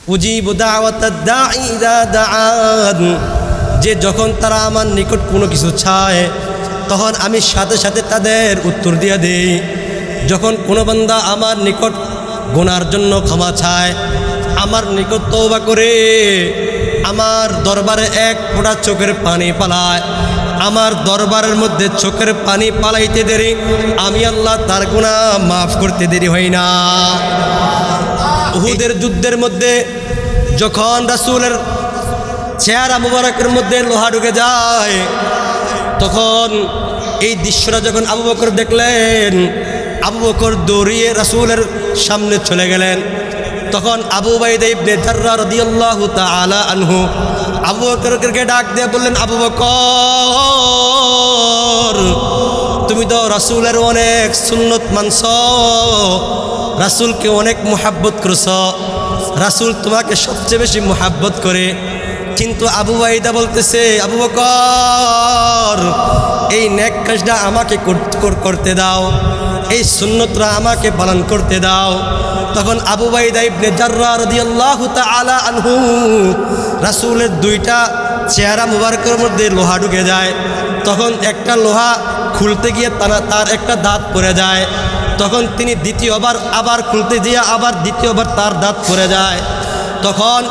উজিবু দাওয়াতাদ দাঈ ইযা দাআন, যে যখন তারা আমার নিকট কোনো কিছু চায় তখন আমি সাথে সাথে তাদের উত্তর দিয়ে দেই। যখন কোনো বান্দা আমার নিকট গুনার জন্য ক্ষমা চায়, আমার নিকট তওবা করে আমার দরবারে এক ফোঁটা চোখের পানি পালায়, আমার দরবারের মধ্যে চোখের পানি পালাইতে দেরি, আমি আল্লাহ তার গুনাহ মাফ করতে দেরি হই না। উহুদের যুদ্ধের মধ্যে যখন রাসূলের চেহারা মুবারকের মধ্যে লোহা ঢুকে যায়, তখন এই দৃশ্যটা যখন আবু বকর দেখলেন, আবু বকর দৌড়িয়ে রাসূলের সামনে চলে গেলেন। তখন আবু উবাইদা ইবনে জাররাহ রাদিয়াল্লাহু তাআলা আনহু আবু বকরকে ডাক দিয়ে বললেন, আবু বকর, তুমি তো রাসূলের অনেক সুন্নত মানছ, রাসূলকে অনেক মুহাব্বত করছ, রাসূল তোমাকে সবচেয়ে বেশি মুহাব্বত করে। কিন্তু আবু উবাইদা বলতেছে, আবু বকর, এই নেক কাজটা আমাকে করতে দাও, এই সুন্নতরা আমাকে পালন করতে দাও। তখন আবু উবাইদা ইবনে জাররাহ রাদিয়াল্লাহু তাআলা আনহু রাসূলের দুইটা চেহারা মুবারকের মধ্যে লোহা ঢুকে যায়। তখন একটা লোহা খুলতে গিয়ে তার একটা দাঁত পড়ে যায়। তখন তিনি দ্বিতীয়বার আবার খুলতে গিয়ে আবার দ্বিতীয়বার তার দাঁত পড়ে যায়। তখন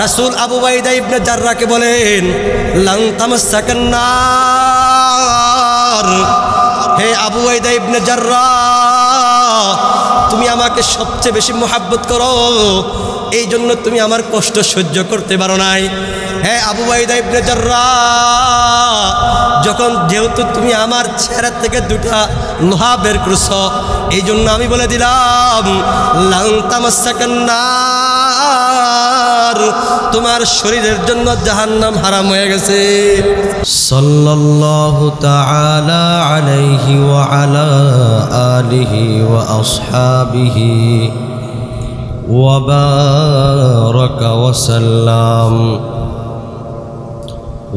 রাসূল আবু উবাইদা ইবনে জাররাহকে বলেন, লান তামাসসাকান নার, হে আবু উবাইদা ইবনে জাররাহ, তুমি আমাকে সবচেয়ে বেশি মুহাব্বত করো, এই জন্য তুমি আমার কষ্ট সহ্য করতে পারো নাই। হ্যাঁ আবু উবাইদা ইবনে জাররাহ, যেহেতু তুমি আমার চেহারা থেকে দুটা লোহা বের করছো, এই জন্য আমি বলে দিলাম, লান তামাসসাকান নার, তোমার শরীরের জন্য জাহান্নাম হারাম হয়ে গেছে। সাল্লাল্লাহু তাআলা আলাইহি ওয়া আলা আলিহি ওয়া আসহাবিহি ওয়া বারাকা ওয়া সাল্লাম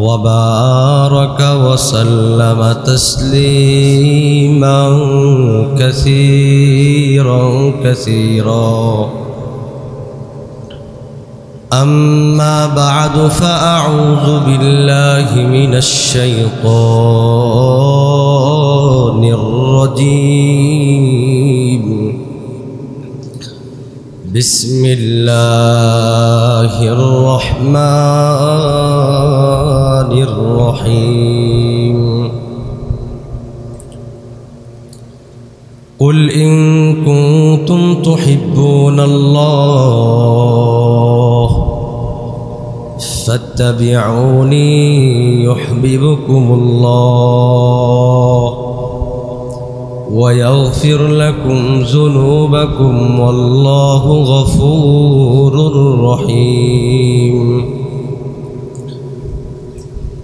وبارك وسلم تسليما كثيرا كثيرا. أما بعد فأعوذ بالله من الشيطان الرجيم. بسم الله الرحمن الرحيم. قل إن كنتم تحبون الله فاتبعوني يحببكم الله ويغفر لكم ذنوبكم والله غفور رحيم.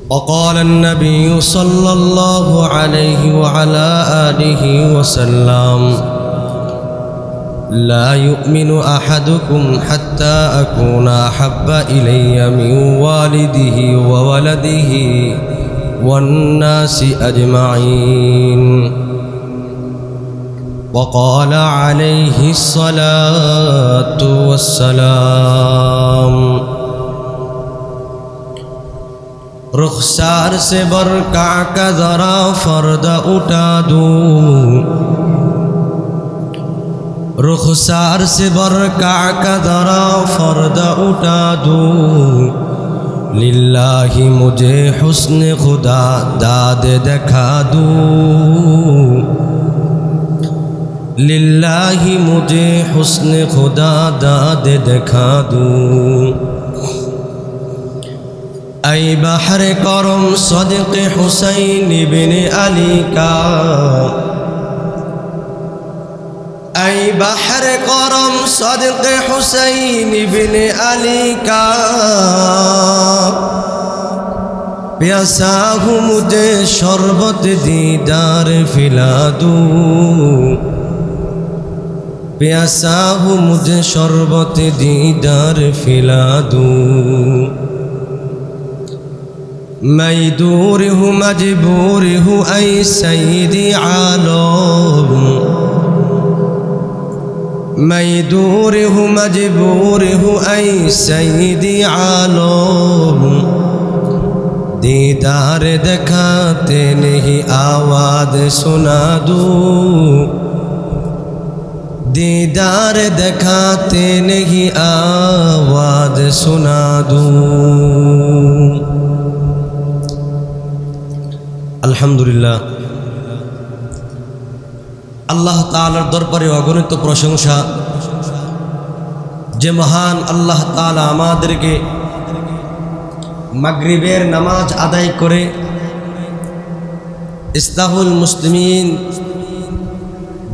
وقال النبي صلى الله عليه وعلى آله وسلم لا يؤمن أحدكم حتى أكون أحب إلي من والده وولده والناس أجمعين. وقال عليه الصلاة والسلام रुखसार से बरका का जरा फर्द उठा दूं, रुखसार से बरका का जरा फर्द उठा दूं, लिल्लाही मुझे हुस्न खुदा दाद दिखा दूं, लिल्लाही मुझे हुस्न खुदा दाद दिखा दूं. ऐ बहर करम सदक़ हुसैन इब्ने अली का, ऐ बहर करम सदक़ हुसैन इब्ने अली का, प्यासा हूँ मुझे शरबत दीदार पिला दूँ, प्यासा हूँ मुझे शरबत दीदार पिला दूँ. मैं दूर हूँ मजबूर हूँ ऐ सैयदी आलम, मैं दूर हूँ मजबूर हूँ ऐ सैयदी आलम दीदार दिखाते नहीं आवाज़ सुना दूँ दीदार दिखाते नहीं आवाज़ सुना दूँ। अल्हम्दुलिल्लाह আল্লাহ তাআলার দরবারে অগণিত প্রশংসা যে মহান আল্লাহ তাআলা আমাদেরকে মাগরিবের নামাজ আদায় করে ইসলাহুল মুসলিমিন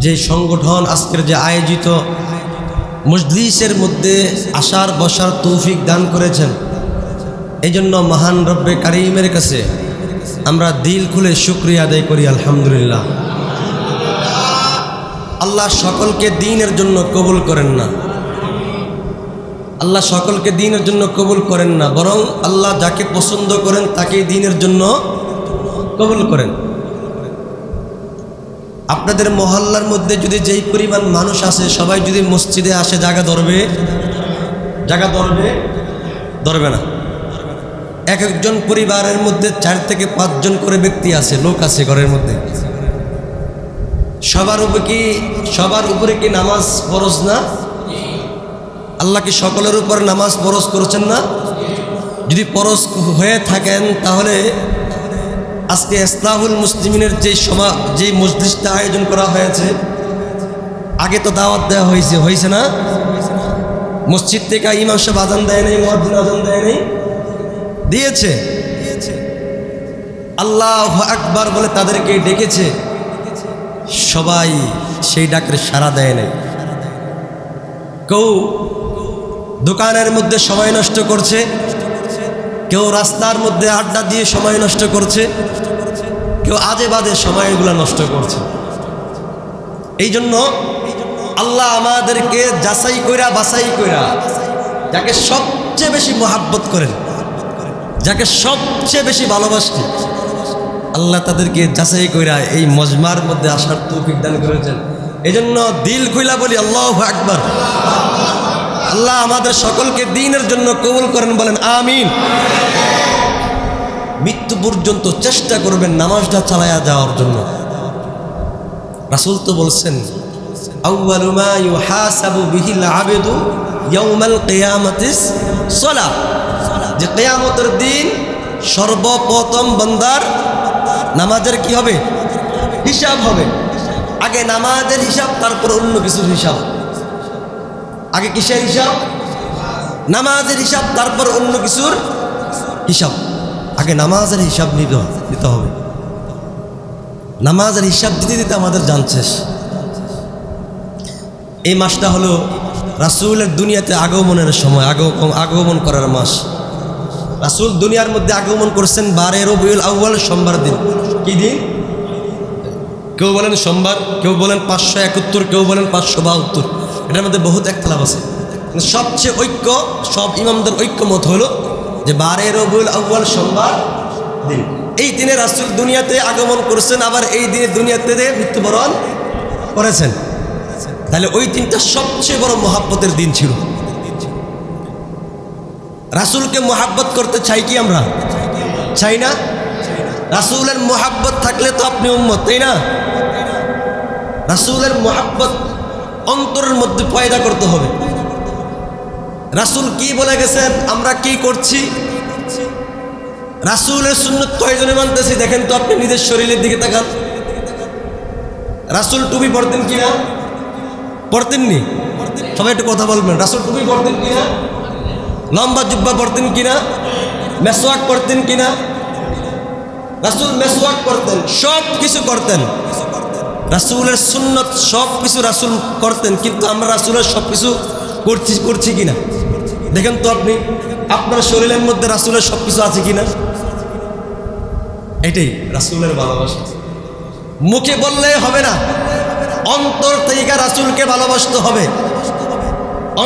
যে সংগঠন আজকের যে আয়োজিত মজলিসের মধ্যে আসার বসার তৌফিক দান করেছেন, এই জন্য মহান রব্বে কারীমের কাছে আমরা দিল খুলে শুকরিয়া আদায় করি। আলহামদুলিল্লাহ। আল্লাহ সকলকে দ্বীনের জন্য কবুল করেন না, আল্লাহ সকলকে দ্বীনের জন্য কবুল করেন না, বরং আল্লাহ যাকে পছন্দ করেন তাকেই দ্বীনের জন্য কবুল করেন। আপনাদের মহল্লার মধ্যে যদি যেই পরিমাণ মানুষ আছে সবাই যদি মসজিদে আসে জায়গা ধরবে? জায়গা ধরবে? ধরবে না। এক একজন পরিবারের মধ্যে 4 থেকে 5 জন করে ব্যক্তি আছে, লোক আছে ঘরের মধ্যে। সবার উপরে কি নামাজ ফরজ না? আল্লাহ কি সকলের উপর নামাজ ফরজ করেছেন না? যদি ফরজ হয়ে থাকেন তাহলে আজকে ইসলাহুল মুসলিমিনের যে মজলিসটা আয়োজন করা হয়েছে, আগে তো দাওয়াত দেওয়া হয়েছে না? মসজিদ থেকে ইমাম সাহেব আযান দেয় নাই, মুয়াজ্জিন আযান দেয় নাই? দিয়েছে। আল্লাহু আকবার বলে তাদেরকে ডেকেছে, সবাই সেই ডাকের সাড়া দেয় নাই। কেউ দোকানের মধ্যে সময় নষ্ট করছে, কেউ রাস্তার মধ্যে আড্ডা দিয়ে সময় নষ্ট করছে, কেউ আজে বাজে সময়গুলো নষ্ট করছে। এই জন্য আল্লাহ আমাদেরকে যাচাই কইরা বাছাই কইরা যাকে সবচেয়ে বেশি মহাব্বত করেন, যাকে সবচেয়ে বেশি ভালোবাসেন, আল্লাহ তাদেরকে যাচাই কইরা এই মজমার মধ্যে আসার তৌফিক দান করেছেন। এই জন্য দিল খুইলা বলি আল্লাহু আকবার। আল্লাহ আমাদের সকলকে দ্বীনের জন্য কবুল করেন, বলেন আমিন। মৃত্যু পর্যন্ত চেষ্টা করবেন নামাজটা চালায়া যাওয়ার জন্য। রাসূল তো বলছেন আউয়ালু মা ইউহাসাবু বিহিল আবদু ইয়াউমাল কিয়ামাতিস সালাহ, যে কিয়ামতের দিন সর্বপ্রথম বান্দার নামাজের কি হবে? হিসাব হবে। আগে নামাজের হিসাব, তারপর অন্য কিছুর হিসাব। আগে কিসের হিসাব? নামাজের হিসাব, তারপর অন্য কিছুর হিসাব। আগে নামাজের হিসাব নিতে হবে। নামাজের হিসাব দিতে দিতে আমাদের জান শেষ। এই মাসটা হলো রাসূলের দুনিয়াতে আগমনের সময়, আগমন করার মাস। রাসূল দুনিয়ার মধ্যে আগমন করছেন 12 রবিউল আউয়াল সোমবার দিন। কি দিন? কেউ বলেন সোমবার, কেউ বলেন 571, কেউ বলেন 572। এটার মধ্যে বহুত একতলাপ আছে। সবচেয়ে ঐক্য, সব ইমামদের ঐক্যমত হলো যে 12 রবিউল আউয়াল সোমবার দিন। এই দিনে রাসূল দুনিয়াতে আগমন করেছেন, আবার এই দিনে দুনিয়াতে মৃত্যুবরণ করেছেন। তাহলে ওই দিনটা সবচেয়ে বড় মহাব্বতের দিন ছিল। রাসূলকে মহাব্বত করতে চাই কি আমরা? চাই না? রাসূলের মহাব্বত থাকলে তো আপনি উম্মত, তাই না? রাসূলের মহাব্বত অন্তরের মধ্যে পয়দা করতে হবে। রাসূল কি বলে গেছেন, আমরা কি করছি? রাসূলের সুন্নাত কয়জনে মানতেছি দেখেন তো আপনি নিজের শরীরের দিকে তাকান। রাসূল টুপি পরতেন কিনা? পরতেননি? সবাই একটু কথা বলবেন। রাসূল টুপি পরতেন কিনা? লম্বা জুব্বা পরতেন কিনা? মেসওয়াক করতেন কিনা? রাসূল মেসওয়াক করতেন, সব কিছু করতেন। রাসূলের সুন্নাত সব কিছু রাসূল করতেন, কিন্তু আমরা রাসূলের সব কিছু করছি কিনা দেখেন তো আপনি। আপনার শরীরের মধ্যে রাসূলের সব কিছু আছে কিনা? এটাই রাসূলের ভালোবাসা। মুখে বললে হবে না, অন্তর থেকে রাসূলকে ভালোবাসতে হবে।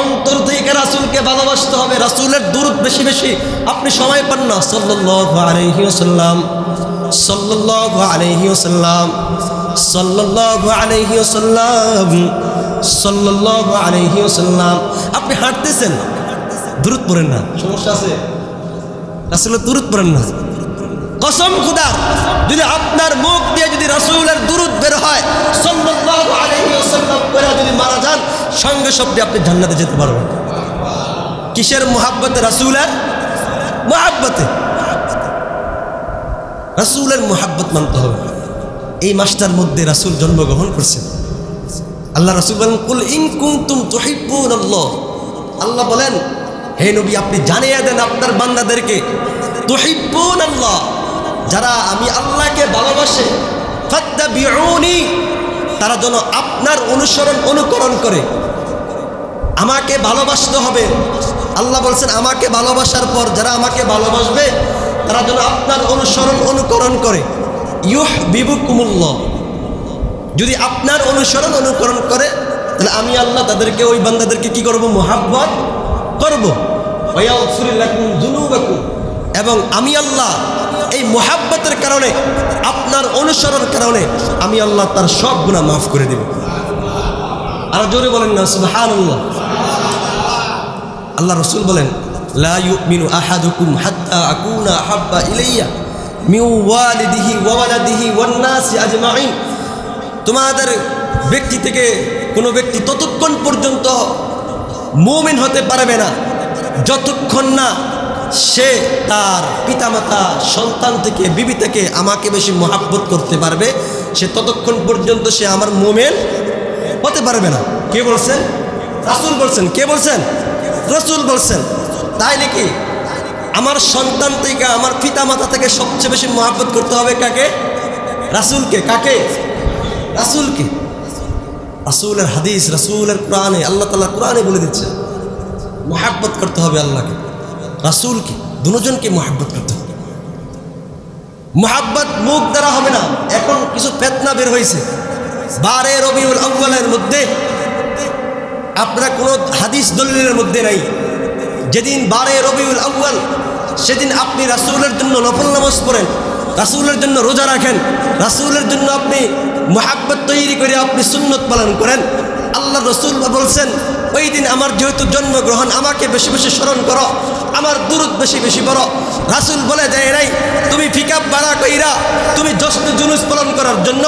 অন্তর থেকে রাসূলকে ভালোবাসতে হবে। রাসূলের দুরূদ বেশি বেশি আপনি সময় পান না। সাল্লাল্লাহু আলাইহি ওয়াসাল্লাম, সাল্লাল্লাহু আলাইহি ওয়াসাল্লাম, সাল্লাল্লাহু আলাইহি ওয়াসাল্লাম, সাল্লাল্লাহু আলাইহি ওয়াসাল্লাম। আপনি হাঁটতেছেন, দুরূদ পড়েন না, সমস্যা আছে? রাসূলের দুরূদ পড়েন না। কসম খোদার, যদি আপনার মুখ দিয়ে যদি রাসূলের দুরূদ বের হয় সাল্লাল্লাহু আলাইহি ওয়াসাল্লাম পড়া যদি মারা যান, সঙ্গে সঙ্গে আপনি জান্নাতে যেতে পারবেন। কিসের মুহাব্বতে? রাসূলের মুহাব্বতে। রাসূলের মুহাব্বত মানতে হবে। এই মাসটার মধ্যে রাসূল জন্মগ্রহণ করছেন। আল্লাহ রাসূল বলেন, কুল ইন কুনতুম তুহিব্বুনাল্লাহ। আল্লাহ বলেন, হে নবী আপনি জানিয়ে দেন আপনার বান্দাদেরকে, তুহিব্বুনাল্লাহ, যারা আমি আল্লাহকে ভালোবাসে, ফাত্তাবিউনি, তারা যেন আপনার অনুকরণ করে। আমাকে ভালোবাসতে হবে। আল্লাহ বলছেন আমাকে ভালোবাসার পর যারা আমাকে ভালোবাসবে তারা যেন আপনার অনুকরণ করে। ইউহবিবুকুমুল্লাহ, যদি আপনার অনুকরণ করে তাহলে আমি আল্লাহ তাদেরকে, ওই বান্দাদেরকে কি করব? মুহাব্বত করব। ওয়ায়াগফির লাকুম যুনুবাকুম, এবং আমি আল্লাহ এই মুহাব্বতের কারণে, আপনার অনুসরণের কারণে আমি আল্লাহ তার সব গুনাহ মাফ করে দেব। আর জোরে বলেন না সুবহানাল্লাহ। আল্লাহ রাসূল বলেন, লা ইউমিনু আহাদুকুম হাত্তা আকুনা আহাব্বা ইলাইয়া মিন ওয়ালিদিহি ওয়া ওয়ালাদিহি ওয়ান নাসি আজমাইন। তোমাদের ব্যক্তি থেকে কোনো ব্যক্তি ততক্ষণ পর্যন্ত মুমিন হতে পারবে না যতক্ষণ না সে তার পিতামাতা, সন্তান থেকে, বিবি থেকে আমাকে বেশি মহাব্বত করতে পারবে, সে ততক্ষণ পর্যন্ত সে আমার মুমিন হতে পারবে না। কে বলছেন? রাসূল বলছেন। কে বলছেন? রাসূল বলছেন। তাই নাকি আমার সন্তান থেকে, আমার পিতামাতা থেকে সবচেয়ে বেশি মহাব্বত করতে হবে কাকে? রাসূলকে। কাকে? রাসূলকে। রাসূলের হাদিস, রাসূলের কোরআনে, আল্লাহ তাআলা কোরআনে বলে দিচ্ছে মহাব্বত করতে হবে আল্লাহকে, রাসূলকে, দুজনকে মহাব্বত করতে হবে। মহাব্বত মুখ দ্বারা হবে না। এখন কিছু ফিতনা বের হয়েছে। 12 রবিউল আউয়ালের মধ্যে আপনারা কোনো হাদিস দলিলের মধ্যে নাই। যেদিন 12 রবিউল আউয়াল সেদিন আপনি রাসূলের জন্য নফল নামাজ পড়েন, রাসূলের জন্য রোজা রাখেন, রাসূলের জন্য আপনি মুহাব্বত তৈরি করে আপনি সুন্নত পালন করেন। আল্লাহ রাসূল বলছেন, ওই দিন আমার যেহেতু জন্মগ্রহণ, আমাকে বেশি বেশি স্মরণ করো, আমার দুরূদ বেশি বেশি পড়ো। রাসূল বলে যায় নাই তুমি ফিকা বাড়া কইরা তুমি জশ্ন জুলুস পালন করার জন্য,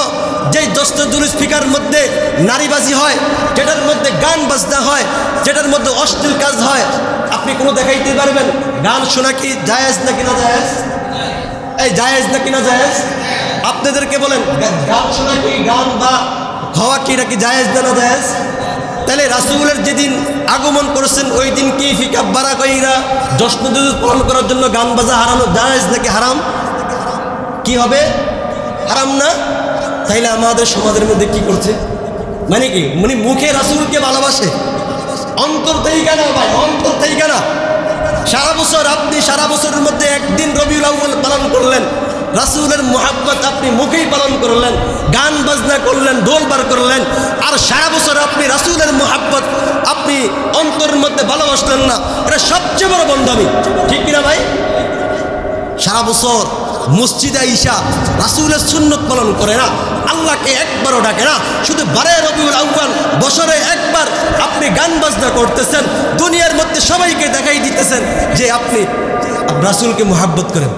যেই জশ্ন জুলুস ফিকার মধ্যে নারীবাজি হয়, যেটার মধ্যে গান বাজনা হয়, যেটার মধ্যে অশ্লীল কাজ হয়, আপনি কোনো দেখাইতে পারবেন গান শোনা কি জায়েজ নাকি না জায়েজ? এই জায়েজ নাকি না জায়েজ? আপনাদেরকে বলেন গান শোনা কি, গান বা খাওয়া কি নাকি জায়েজ না না জায়েজ? তাহলে রাসূলের যেদিন আগমন করেছেন ওই দিন কি ফিকা বাড়া কইরা জশ্ন জুলুস পালন করার জন্য গান বাজা হারানো জায়েজ নাকি হারাম? কি হবে? হারাম না? তাইলে আমাদের সমাজের মধ্যে কি করছে? মানে কি, মানে মুখে রাসূলকে ভালোবাসে, অন্তর থেকে না ভাই, অন্তর থেকে না। সারা বছর আপনি সারা বছরের মধ্যে একদিন রবিউল আউয়াল পালন করলেন, রাসূলের মুহাব্বত আপনি মুখেই পালন করলেন, গান বাজনা করলেন, ঢোল বার করলেন, আর সারা বছর আপনি রাসূলের মুহাব্বত আপনি অন্তরের মধ্যে ভালোবাসলেন না। এটা সবচেয়ে বড় বন্দামি, ঠিক কিনা ভাই? সারা বছর মসজিদে আইসা রাসূলের সুন্নত পালন করে না, আল্লাহকে একবারও ডাকে না, শুধু 12 রবিউল আউয়াল বছরে একবার আপনি গান বাজনা করতেছেন, দুনিয়ার মধ্যে সবাইকে দেখাই দিতেছেন যে আপনি রাসূলকে মুহাব্বত করেন।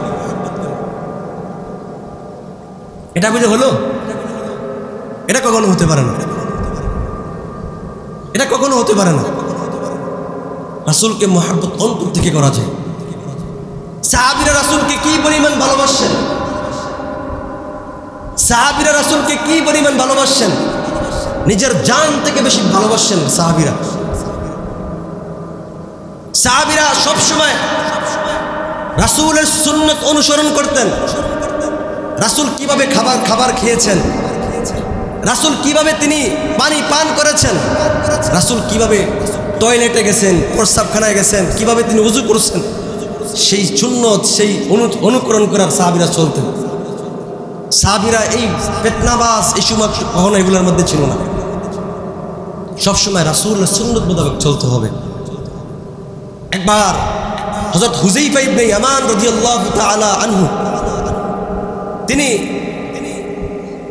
এটা বুঝে হলো? এটা কখনো হতে পারে না, এটা কখনো হতে পারে না। রাসূলকে মুহাব্বত অন্তর থেকে করা যায়। সাহাবীরা রাসূলকে কি পরিমাণ ভালোবাসেন, সাহাবীরা রাসূলকে কি পরিমাণ ভালোবাসেন, নিজের জান থেকে বেশি ভালোবাসেন সাহাবীরা। সাহাবীরা সবসময় রাসূলের সুন্নত অনুসরণ করতেন। রাসূল কিভাবে খাবার খেয়েছেন, রাসূল কিভাবে তিনি পানি পান করেছেন, রাসূল কিভাবে টয়লেটে গেছেন, প্রস্রাবখানায় গেছেন, কিভাবে তিনি ওযু করেছেন, সেই সুন্নত, সেই অনুকরণ করার সাহাবীরা চলতেন। সাহাবীরা এই ফিতনাবাজ এই সময় কখনো এগুলোর মধ্যে ছিল না। সবসময় রাসূলের সুন্নত মোতাবেক চলতে হবে। একবার হযরত হুযায়ফা ইবনে ইয়ামান রাদিয়াল্লাহু তাআলা আনহু তিনি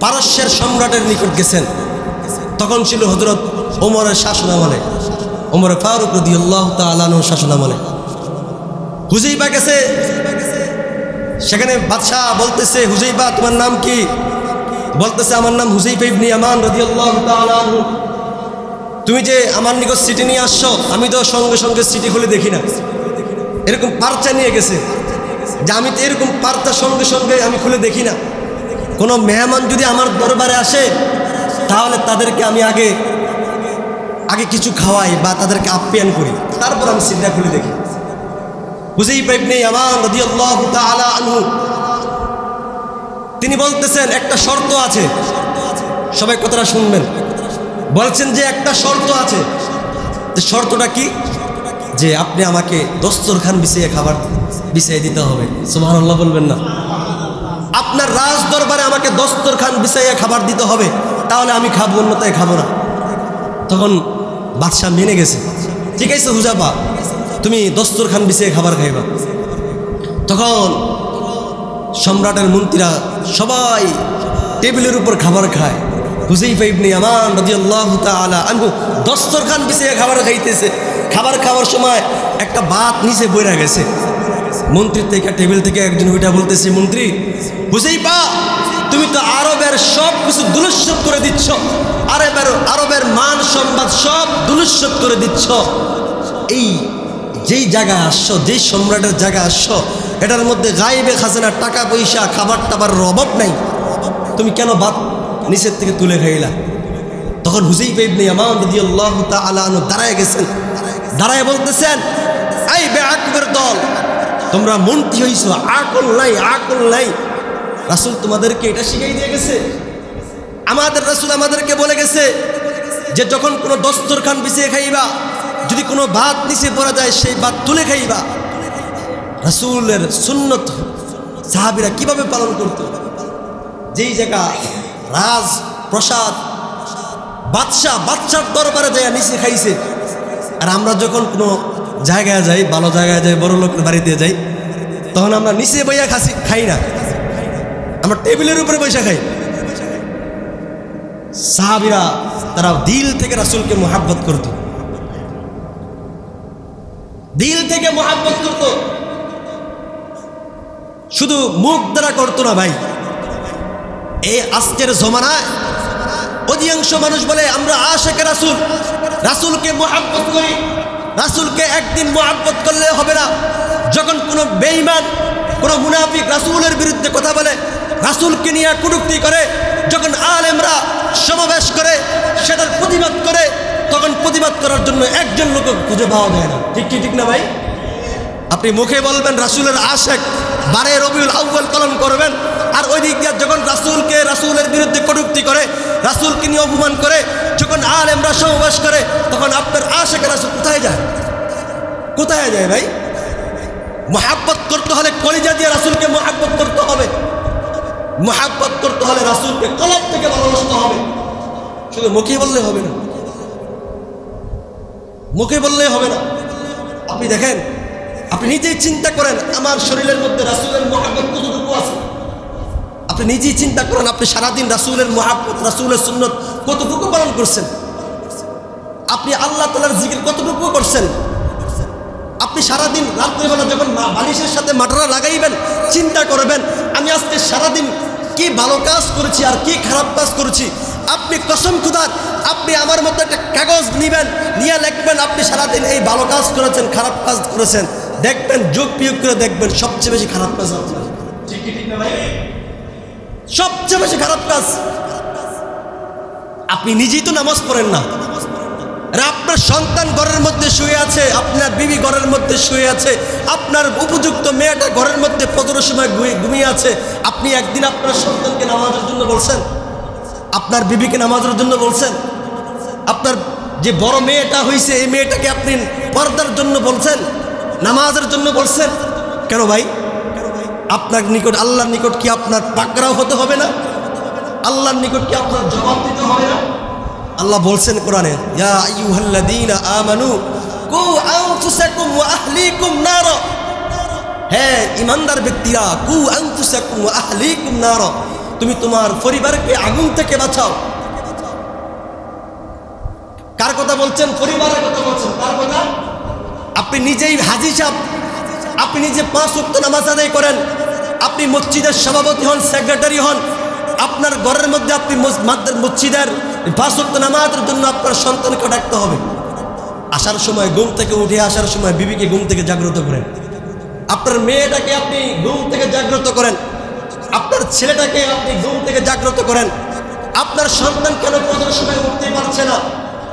পারস্যের সম্রাটের নিকট গেছেন। তখন ছিল হযরত ওমরের শাসনামলে, ওমর ফারুক রাদিয়াল্লাহু তাআলা আনহুর শাসনামলে। হুযাইফা গেছে, সেখানে বাদশাহ বলতেছে, হুযাইফা তোমার নাম কি? বলতেছে আমার নাম হুযাইফা ইবনে ইয়ামান রাদিয়াল্লাহু তাআলা আনহু। তুমি যে আমার নিকট সিটি নিয়ে আসছো, আমি তো সঙ্গে সঙ্গে সিটি খুলে দেখি না, এরকম পারচা নিয়ে গেছে যে আমি তো এরকম পারচা সঙ্গে সঙ্গে আমি খুলে দেখি না। কোনো মেহমান যদি আমার দরবারে আসে তাহলে তাদেরকে আমি আগে কিছু খাওয়াই বা তাদেরকে আপ্যায়ন করি, তারপর আমি সিটিটা খুলে দেখি। হুযাইফা ইবনে ইয়ামান রাদিয়াল্লাহু তাআলা আনহু তিনি বলতেছেন একটা শর্ত আছে, সবাই কথাটা শুনবেন। বলছেন যে একটা শর্ত আছে, যে শর্তটা কি? যে আপনি আমাকে দস্তরখান বিছিয়ে খাবার বিছিয়ে দিতে হবে। সুবহানাল্লাহ বলবেন না? আপনার রাজ দরবারে আমাকে দস্তরখান বিছাইয়া খাবার দিতে হবে, তাহলে আমি খাবো, অন্যথায় খাবো না। তখন বাদশাহ মেনে গেছে, ঠিক আছে হুযাইফা তুমি দস্তরখান বিছিয়ে খাবার খাইবা। তখন সম্রাটের মন্ত্রীরা সবাই টেবিলের উপর খাবার খায়। হুযাইফা ইবনে ইয়ামান রাদিয়াল্লাহু তাআলা আনহু দস্তরখান বিছিয়ে খাবার খাইতেছে। খাবার খাওয়ার সময় একটা ভাত নিচে বইরা গেছে। মন্ত্রীর থেকে টেবিল থেকে একজন ওইটা বলতেছে, মন্ত্রী হুযাইফা তুমি তো আরবের সব কিছু দুলুচ্ছদ করে দিচ্ছ, আরবের মান সম্মান সব দুলুচ্ছদ করে দিচ্ছ। এই যেই জায়গায় আসছো, যেই সম্রাটের জায়গায় আসছো, এটার মধ্যে গায়েবে খাজানা, টাকা পয়সা, খাবার টাবারের অভাব নাই, তুমি কেন ভাত নিচের থেকে তুলে খাইলা? তখন হুযাইফা ইবনে ইয়ামান রাদিয়াল্লাহু তাআলা আনহু দাঁড়ায় গেছেন, দাঁড়ায় বলতেছেন, এই বেআকবের দল, তোমরা মন্ত্রী হইছো, আকল নাই, আকল নাই। রাসূল তোমাদেরকে এটা শিখাই দিয়ে গেছে? আমাদের রাসূল আমাদেরকে বলে গেছে যে যখন কোনো দস্তরখান বিছিয়ে খাইবা, যদি কোনো ভাত নিচে পড়া যায় সেই ভাত তুলে খাইবা। রাসূলের সুন্নত সাহাবীরা কিভাবে পালন করত? যেই জায়গা রাজ প্রসাদ, বাদশার দরবারে যায় নিচে খাইছে। আর আমরা যখন কোনো জায়গায় যাই, ভালো জায়গায় যাই, বড় লোকের বাড়িতে যাই, তখন আমরা নিচে বইয়া খাই না, আমরা টেবিলের উপরে বসে খাই। সাহাবীরা তারা দিল থেকে রাসূলকে মুহাব্বত করত, দিল থেকে মুহাব্বত করত, শুধু মুখ দ্বারা করতো না ভাই। এই আজকের জমানায় অধিকাংশ মানুষ বলে আমরা আশিকে রাসূল, রাসূলকে মুহাব্বত করি। রাসূলকে একদিন মুহাব্বত করলে হবে না। যখন কোনো বেঈমান, কোনো মুনাফিক রাসূলের বিরুদ্ধে কথা বলে, রাসূলকে নিয়ে কটূক্তি করে, যখন আলেমরা সমাবেশ করে সেটার প্রতিবাদ করে, তখন প্রতিবাদ করার জন্য একজন লোক খুঁজে পাওয়া যায় না। ঠিক না ভাই? আপনি মুখে বলবেন রাসূলের আশিক, 12 রবিউল আউয়াল পালন করবেন, আর ওই দিক দিয়ে যখন রাসূলের বিরুদ্ধে কটূক্তি করে, রাসূলকে নিয়ে অপমান করে, যখন আলেমরা সমাবেশ করে, তখন আপনার আশিক রাসূল কোথায় যায়? কোথায় যায় ভাই? মুহাব্বত করতে হলে কলিজা দিয়ে রাসূলকে মুহাব্বত করতে হবে। মুহাব্বত করতে হলে রাসূলকে কলব থেকে ভালোবাসতে হবে। শুধু মুখে বললে হবে না, মুখে বললে হবে না। আপনি দেখেন, আপনি নিজেই চিন্তা করেন আমার শরীরের মধ্যে রাসূলের মুহাব্বত কতটুকু আছে। আপনি নিজেই চিন্তা করেন আপনি সারাদিন রাসূলের মুহাব্বত, রাসূলের সুন্নত কতটুকু পালন করছেন। আপনি আল্লাহ তাআলার জিকির কতটুকু করছেন। আপনি সারাদিন রাত্রিবেলা যখন বালিশের সাথে মাটরা লাগাইবেন, চিন্তা করবেন আমি আজকে সারাদিন কি ভালো কাজ করেছি আর কি খারাপ কাজ করেছি। আপনি কসম খুদার, আপনি আমার মতো একটা কাগজ নেবেন, নিয়ে লিখবেন আপনি সারাদিন এই ভালো কাজ করেছেন, খারাপ কাজ করেছেন। দেখবেন যোগ বিয়োগ করে দেখবেন সবচেয়ে বেশি খারাপ কাজ আপনার। ঠিক না ভাই? সবচেয়ে বেশি খারাপ কাজ। আপনি নিজেই তো নামাজ পড়েন না, আর আপনার সন্তান ঘরের মধ্যে শুয়ে আছে, আপনার বিবি ঘরের মধ্যে শুয়ে আছে, আপনার উপযুক্ত মেয়েটা ঘরের মধ্যে ফজরের সময় ঘুমিয়ে আছে। আপনি একদিন আপনার সন্তানকে নামাজের জন্য বলছেন, আপনার বিবিকে নামাজের জন্য বলছেন, আপনার যে বড় মেয়েটা হয়েছে এই মেয়েটাকে আপনি পর্দার জন্য বলছেন, নামাজের জন্য বলছেন? কেন ভাই? আপনার নিকট, আল্লাহর নিকট কি আপনার পাকড়াও হতে হবে না? আল্লাহর নিকট কি আপনার জবাব দিতে হবে না? আল্লাহ বলছেন কোরআনে, ইয়া আইয়ুহাল্লাযীনা আমানু কু আনফুসাকুম ওয়া আহলিকুম নার। হে ঈমানদার ব্যক্তিরা, কু আনফুসাকুম ওয়া আহলিকুম নার, তুমি তোমার পরিবারকে আগুন থেকে বাঁচাও। কার কথা বলছেন? পরিবারের কথা বলছেন। কার কথা? আপনি নিজেই হাজী সাহেব, আপনি নিজে 5 ওয়াক্ত নামাজ আদায় করেন, আপনি মসজিদের সভাপতি হন, সেক্রেটারি হন, আপনার ঘরের মধ্যে আপনি মসজিদের 5 ওয়াক্ত নামাজের জন্য আপনার সন্তানকে ডাকতে হবে। আসার সময় ঘুম থেকে উঠে আসার সময় বিবিকে ঘুম থেকে জাগ্রত করেন, আপনার মেয়েটাকে আপনি ঘুম থেকে জাগ্রত করেন, আপনার ছেলেটাকে আপনি ঘুম থেকে জাগ্রত করেন। আপনার সন্তান কেন ফজরের সময় উঠতে পারছে না?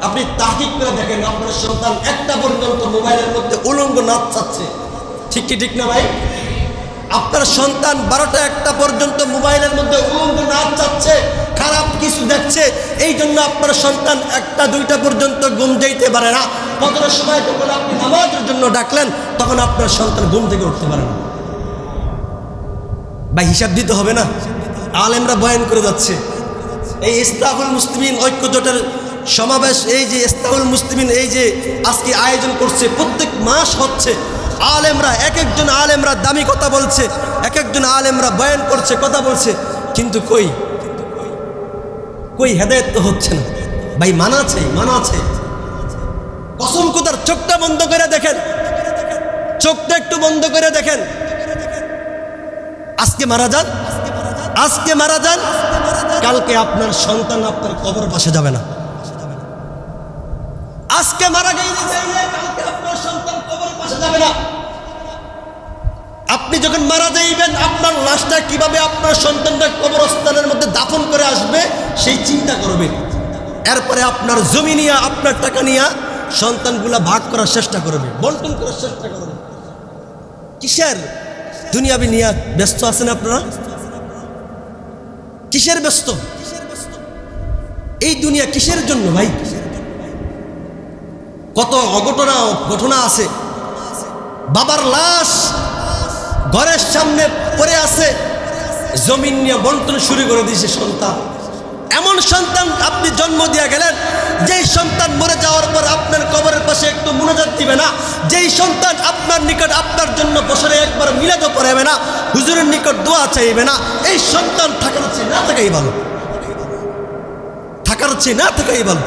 আপনি তাহকিক করে দেখেন, আপনার সন্তান একটা পর্যন্ত মোবাইলের মধ্যে উলঙ্গ নাচ চাচ্ছে। ঠিক কি ঠিক না ভাই? আপনার সন্তান 12টা 1টা পর্যন্ত মোবাইলের মধ্যে উলঙ্গ নাচ চাচ্ছে, খারাপ কিছু দেখছে, এই জন্য আপনার সন্তান 1টা 2টা পর্যন্ত ঘুম যাইতে পারে না। ফজরের সময় যখন আপনি নামাজের জন্য ডাকলেন তখন আপনার সন্তান ঘুম থেকে উঠতে পারে না। ভাই হিসাব দিতে হবে না? আলেমরা বয়ান করে যাচ্ছে, এই ইসলাহুল মুসলিমিন ঐক্য জোটের সমাবেশ, এই যে ইসলাহুল মুসলিমিন এই যে আজকে আয়োজন করছে, প্রত্যেক মাস হচ্ছে, আলেমরা এক একজন আলেমরা দামি কথা বলছে, এক একজন আলেমরা বয়ান করছে, কথা বলছে, কিন্তু কই হেদায়েত তো হচ্ছে না। ভাই মানা আছে কসম খোদার, চোখটা বন্ধ করে দেখেন, চোখটা একটু বন্ধ করে দেখেন। আজকে মারা যান, কালকে আপনার সন্তান আপনার কবর পাশে যাবে না। আজকে মারা গেলে কালকে আপনার সন্তান কবর পাশে যাবে না। আপনি যখন মারা যাইবেন আপনার লাশটা কিভাবে আপনার সন্তানটা কবরস্থানের মধ্যে দাফন করে আসবে সেই চিন্তা করবে। এরপরে আপনার জমি নিয়ে, আপনার টাকা নিয়ে সন্তানগুলা ভাগ করার চেষ্টা করবে, বন্টন করার চেষ্টা করবে। কিসের দুনিয়াবি নিয়ে ব্যস্ত আছেন আপনারা? কিসের ব্যস্ত? এই দুনিয়া কিসের জন্য ভাই? কত ঘটনা আছে। বাবার লাশ ঘরের সামনে পড়ে আছে, জমিন নিয়ে বন্টন শুরু করে দিয়েছে সন্তান। এমন সন্তান আপনি জন্ম দিয়ে গেলেন, যেই সন্তান মরে যাওয়ার পর আপনার কবরের পাশে একটু মুনাজাত দিবে না, যেই সন্তান আপনার নিকট আপনার জন্য বছরে একবার মিলাদও পড়াবে না, হুজুরের নিকট দোয়া চাইবে না, এই সন্তান থাকার চেয়ে না থাকাই ভালো, থাকার চেয়ে না থাকাই ভালো।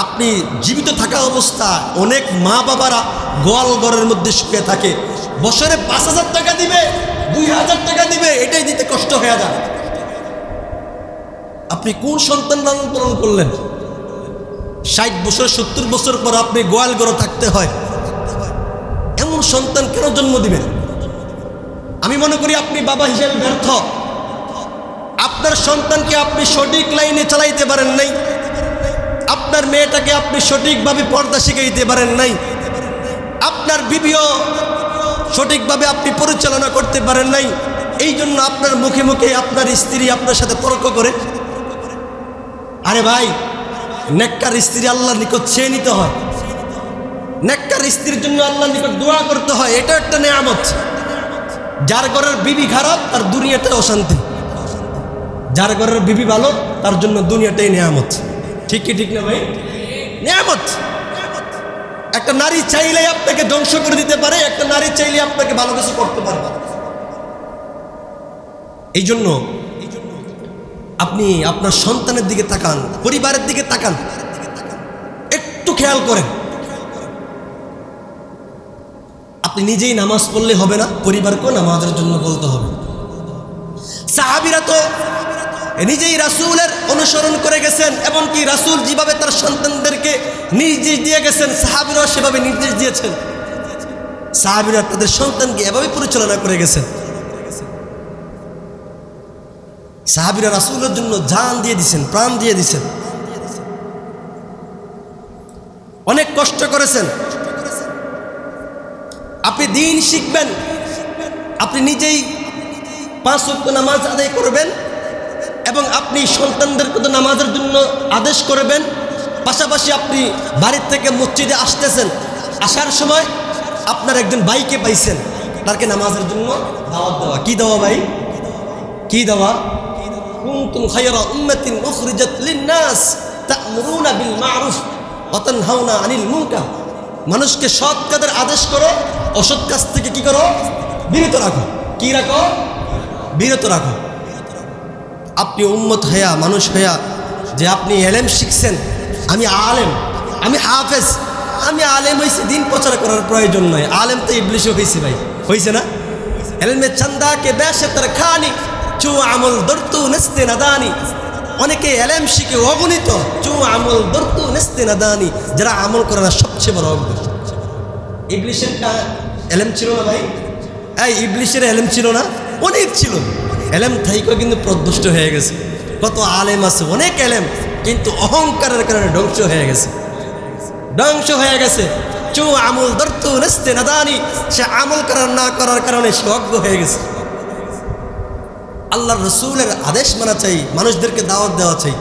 আপনি জীবিত থাকা অবস্থা অনেক মা বাবারা গোয়াল ঘরের মধ্যে শুয়ে থাকে, বছরে 5,000 টাকা দিবে, 2,000 টাকা দিবে, এটাই দিতে কষ্ট হয়ে যায়। আপনি কোন সন্তান লালন পালন করলেন? 60 বছর 70 বছর পর আপনি গোয়াল ঘরে থাকতে হয়, এমন সন্তান কেন জন্ম দিবেন? আমি মনে করি আপনি বাবা হিসেবে ব্যর্থ। আপনার সন্তানকে আপনি সঠিক লাইনে চালাইতে পারেন নাই, আপনার মেয়েটাকে আপনি সঠিকভাবে পর্দা শিখাইতে পারেন নাই, আপনার বিবিও সঠিকভাবে আপনি পরিচালনা করতে পারেন নাই। এই জন্য আপনার মুখে মুখে আপনার স্ত্রী আপনার সাথে তর্ক করে। আরে ভাই, নেককার স্ত্রী আল্লাহর নিকট চেয়ে নিতে হয়, নেককার স্ত্রীর জন্য আল্লাহর নিকট দোয়া করতে হয়, এটা একটা নেয়ামত। যার ঘরের বিবি খারাপ তার দুনিয়াটাই অশান্তি, যার ঘরের বিবি ভালো তার জন্য দুনিয়াটাই নেয়ামত। ঠিক কি ঠিক না ভাই? নেয়ামত। একটা নারী চাইলে আপনাকে ধ্বংস করে দিতে পারে, একটা নারী চাইলে আপনাকে ভালো কিছু করতে পারবে। এই জন্য আপনি আপনার সন্তানের দিকে তাকান, পরিবারের দিকে তাকান, একটু খেয়াল করেন। আপনি নিজেই নামাজ পড়লে হবে না, পরিবারকেও নামাজের জন্য বলতে হবে। সাহাবীরা তো নিজেই রাসূলের অনুসরণ করে গেছেন, এমনকি রাসূল যেভাবে তার সন্তানদেরকে নির্দেশ দিয়ে গেছেন সাহাবীরাও সেভাবে নির্দেশ দিয়েছেন। সাহাবীরা তাদের সন্তানকে এভাবে পরিচালনা করে গেছেন। সাহাবীরা রাসূলের জন্য জান দিয়ে দিয়েছেন, প্রাণ দিয়ে দিয়েছেন, অনেক কষ্ট করেছেন। আপনি দিন শিখবেন, আপনি নিজেই 5 ওয়াক্ত নামাজ আদায় করবেন এবং আপনি সন্তানদেরকে তো নামাজের জন্য আদেশ করবেন। পাশাপাশি আপনি বাড়ির থেকে মসজিদে আসতেছেন, আসার সময় আপনার একজন ভাইকে পাইছেন, তাকে নামাজের জন্য দাওয়াত দেওয়া। কি দেওয়া ভাই? কি দেওয়া? কুনতুম খায়রা উম্মাতিন উখরিজাত লিন-নাস তা'মুরুনা বিল মা'রুফ ওয়া তানহাউনা আনিল মুনকার। মানুষকে সৎ কাজের আদেশ করো, অসৎ কাজ থেকে কি করো? বিরত রাখো। কি রাখো? বিরত রাখো। আপনি উম্মত হইয়া, মানুষ হইয়া যে আপনি এলেম শিখছেন, আমি আলেম, আমি হাফেজ, আমি আলেম হয়েছি, দিন প্রচার করার প্রয়োজন নয়। আলেম তো ইবলিশও হয়েছে ভাই, হয়েছে না? এলমে চান্দা কে বেশে তার খানি চু আমল দরতু নেস্তে নাদানি। অনেকে এলেম শিখে অগণিত, চু আমল দরতু নেস্তে নাদানি, যারা আমল করে না সবচেয়ে বড় অজ্ঞ। ইবলিশের এলেম ছিল না ভাই? এই ইবলিশের এলেম ছিল না? অনেক ছিল। এলেম থাইকেও কিন্তু প্রদুষ্ট হয়ে গেছে। কত আলেম আছে, অনেক এলেম, কিন্তু অহংকারের কারণে ধ্বংস হয়ে গেছে, ধ্বংস হয়ে গেছে। চু আমল দরতু নেস্তে নাদানি, সে আমল করার না করার কারণে সে অজ্ঞ হয়ে গেছে। আল্লাহর রসুলের আদেশ মানা চাই, মানুষদেরকে দাওয়াত দেওয়া চাই।